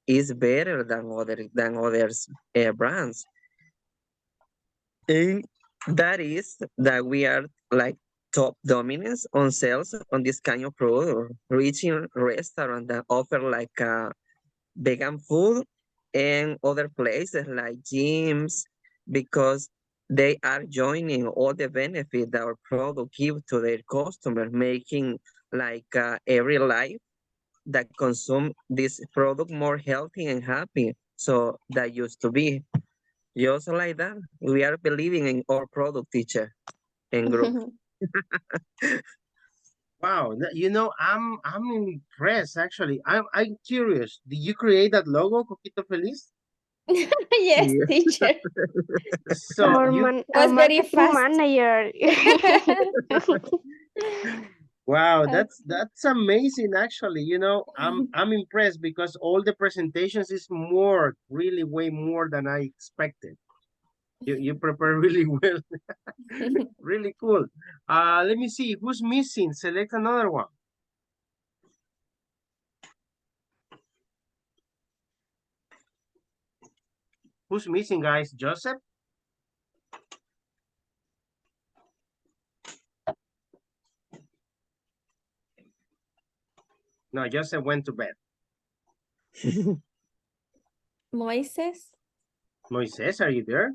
is better than others brands. And that is that we are like top dominance on sales on this kind of product, reaching restaurants that offer like vegan food and other places like gyms, because they are joining all the benefits that our product give to their customer, making like every life that consume this product more healthy and happy. So that used to be just like that. We are believing in our product, teacher and group. Wow, you know, I'm impressed actually. I'm curious. Did you create that logo, Coquito Feliz? Yes, Yeah. teacher. So Our, you our Was very marketing fast. manager. wow, that's amazing actually. You know, I'm impressed because all the presentations is more, really way more than I expected. You prepare really well. Really cool. Let me see who's missing. Select another one. Who's missing, guys? Joseph? No, Joseph went to bed. Moises? Moises, are you there?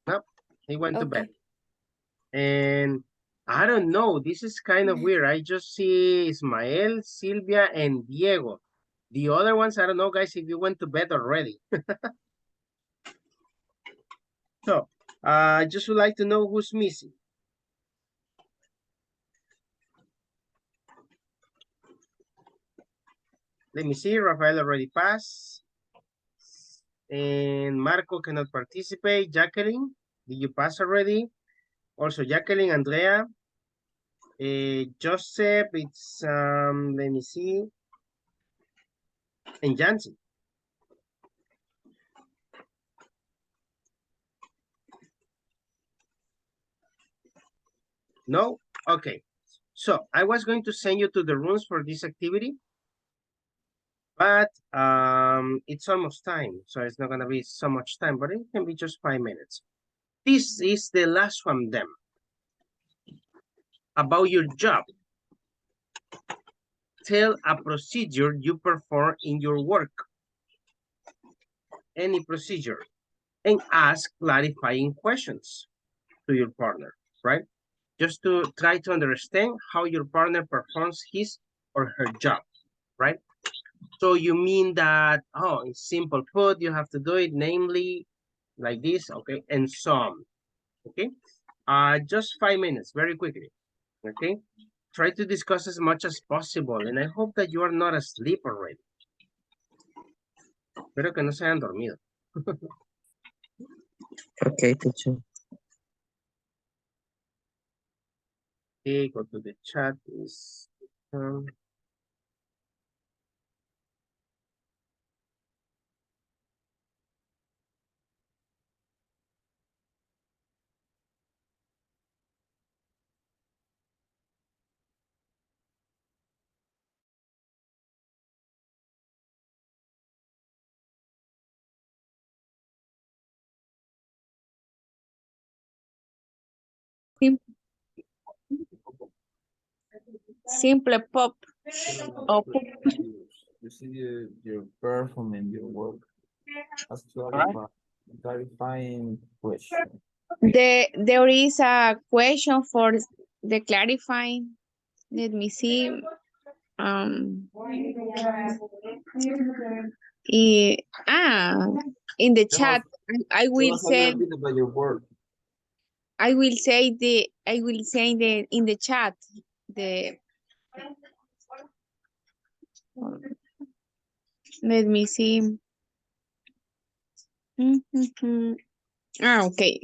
Nope, he went to bed. And I don't know, this is kind of weird. I just see Ismael, Silvia, and Diego. The other ones, I don't know, guys, if you went to bed already. So, I just would like to know who's missing. Let me see, Rafael already passed. And Marco cannot participate. Jacqueline, did you pass already? Also, Jacqueline, Andrea. Joseph, it's, let me see. And Jancy. No? Okay. So I was going to send you to the rooms for this activity, but it's almost time. So it's not going to be so much time, but it can be just 5 minutes. This is the last one then. About your job. Tell a procedure you perform in your work. Any procedure. And ask clarifying questions to your partner, right? Just to try to understand how your partner performs his or her job, right? So you mean that, oh, in simple put, you have to do it, namely, like this, okay, and so on, okay? Just 5 minutes, very quickly, okay? Try to discuss as much as possible, and I hope that you are not asleep already. Espero que no se hayan dormido. Okay, teacher. Okay, go to the chat. Is Simple pop. Oh, You see your perform and your work. That's Alright. clarifying question. there is a question for the clarifying. Let me see. eh, ah, in the Tell chat, I Tell will us a little say. bit about your work. I will say the in the chat the let me see. Okay.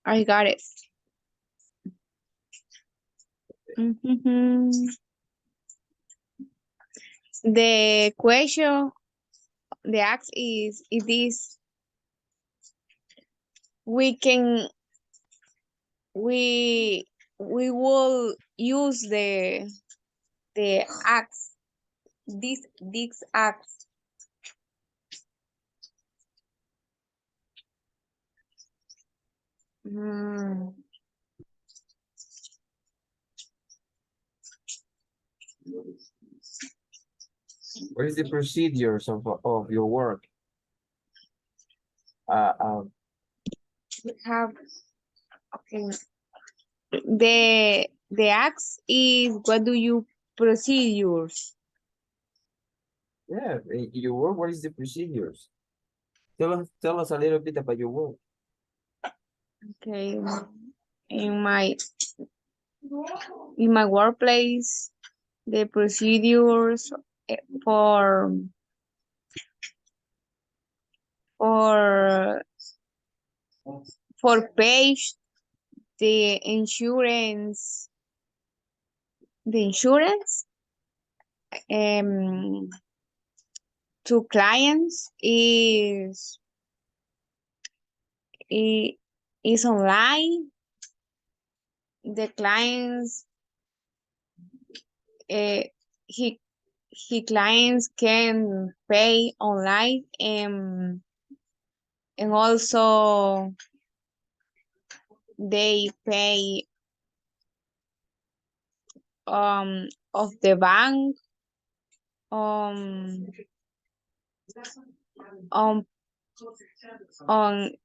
I got it. The question the ask is this we will use the axe this axe. What is the procedures of your work? We have okay. The axe is what do you procedures? Yeah, in your work, what is the procedures? Tell us a little bit about your work. Okay, in my workplace, the procedures for page the insurance to clients is online. The clients he clients can pay online and also they pay of the bank on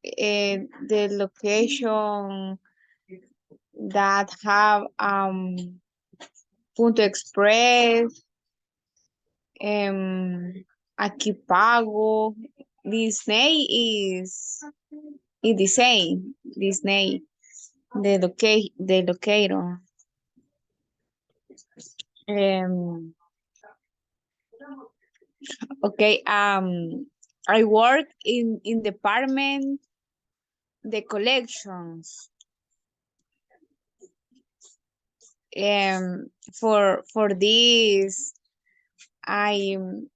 the location that have Punto Express, Akipago. Disney is the same. Disney, the locator. Okay. I work in department the collections. For this, I am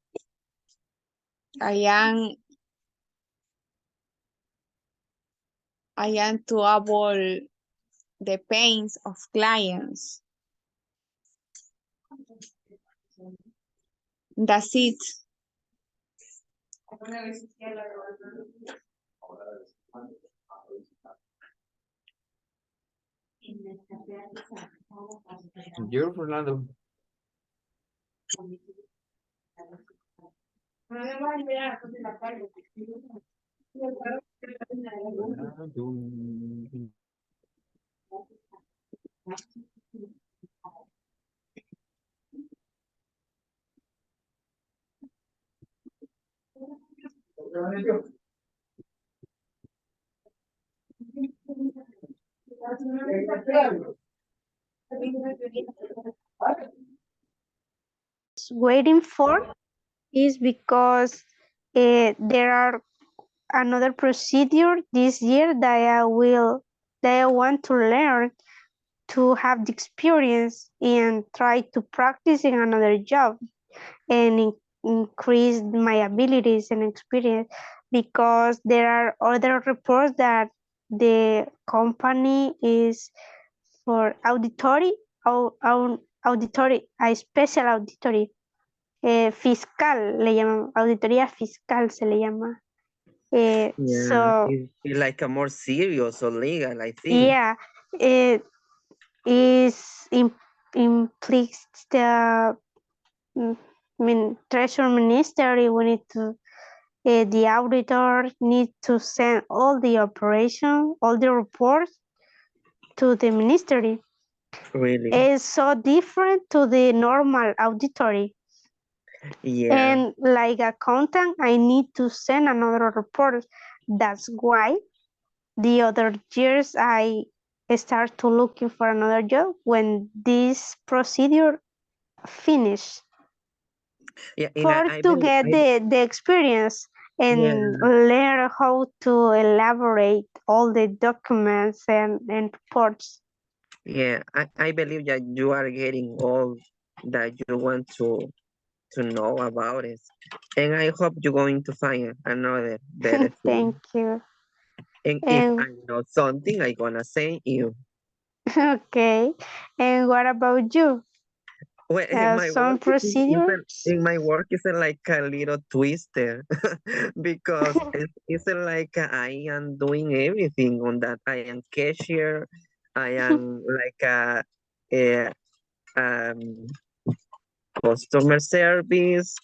to avoid the pains of clients. That's it. You're Fernando. Waiting for is because there are another procedure this year that I want to learn to have the experience and try to practice in another job and increase my abilities and experience, because there are other reports that the company is for auditory, a special auditory, fiscal, le llaman, auditoría fiscal se le llama. Yeah, So it's like a more serious or legal, I think. yeah, it implies the treasury ministry. We need to the auditor need to send all the operation, all the reports to the ministry. Really? It's so different to the normal auditory. Yeah. And like accountant, I need to send another report. That's why the other years I start to looking for another job when this procedure finish. Yeah, and For I to believe, get the experience and yeah, learn how to elaborate all the documents and reports. yeah, I believe that you are getting all that you want to know about it. And I hope you're going to find another better thing. Thank you. And if And I know something, I'm gonna say you. okay. And what about you? Well, in my Some work procedures? in my work is like a little twister because it's like I am doing everything on that. I am cashier, I am like a customer service.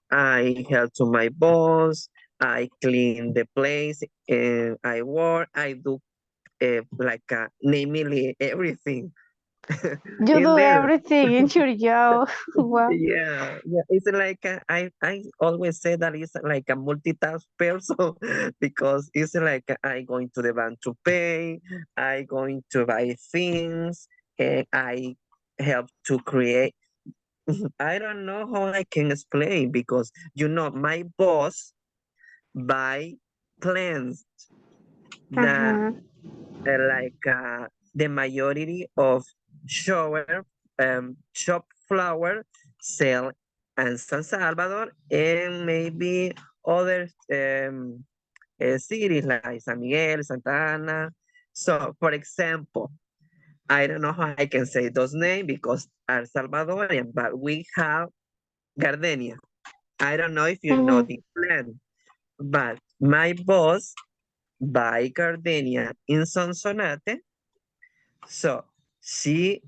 I help to my boss. I clean the place and I work. I do like namely everything. You In do there. everything in your job. Wow. Yeah, yeah. It's like I always say that it's like a multitask person because it's like I going to the bank to pay, I going to buy things, and I help to create. I don't know how I can explain because my boss buy plants that Uh-huh. like the majority of shower shop flower sell in San Salvador and maybe other cities like San Miguel, Santa Ana. So, for example, I don't know how I can say those names because are Salvadorian, but we have gardenia. I don't know if you know Mhm. the plant, but my boss buy gardenia in Sonsonate. So she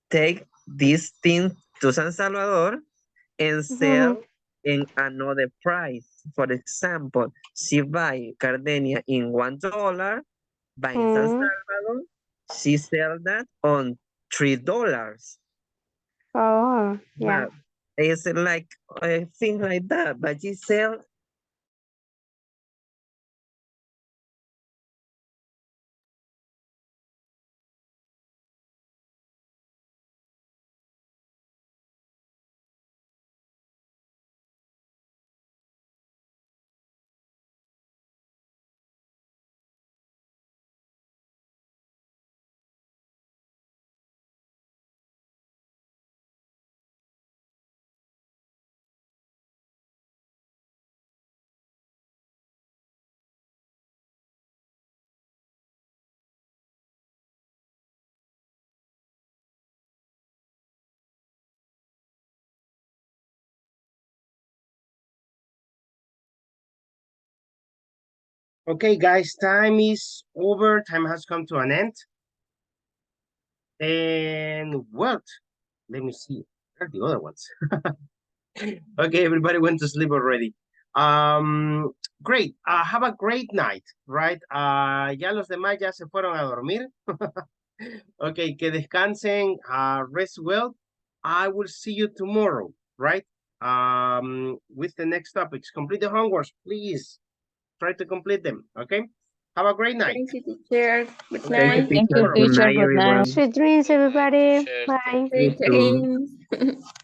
take this thing to San Salvador and Mhm. sell in another price. For example, she buy gardenia in $1, but in San Mm. Salvador, she sell that on $3. Oh, yeah. But it's like a thing like that, but she sell. Okay, guys, time is over. Time has come to an end. And what? Let me see. Where are the other ones? Okay, everybody went to sleep already. Great. Have a great night, right? Ya los demás ya se fueron a dormir. Okay, que descansen. Rest well. I will see you tomorrow, right? With the next topics. Complete the homeworks, please. Try to complete them, okay? Have a great night. Thank you, teacher. Good Thank you, night. Thank you, teacher. Good teacher. night, Good night. everyone. Sweet dreams, everybody. Teacher, Bye. You Sweet too. dreams.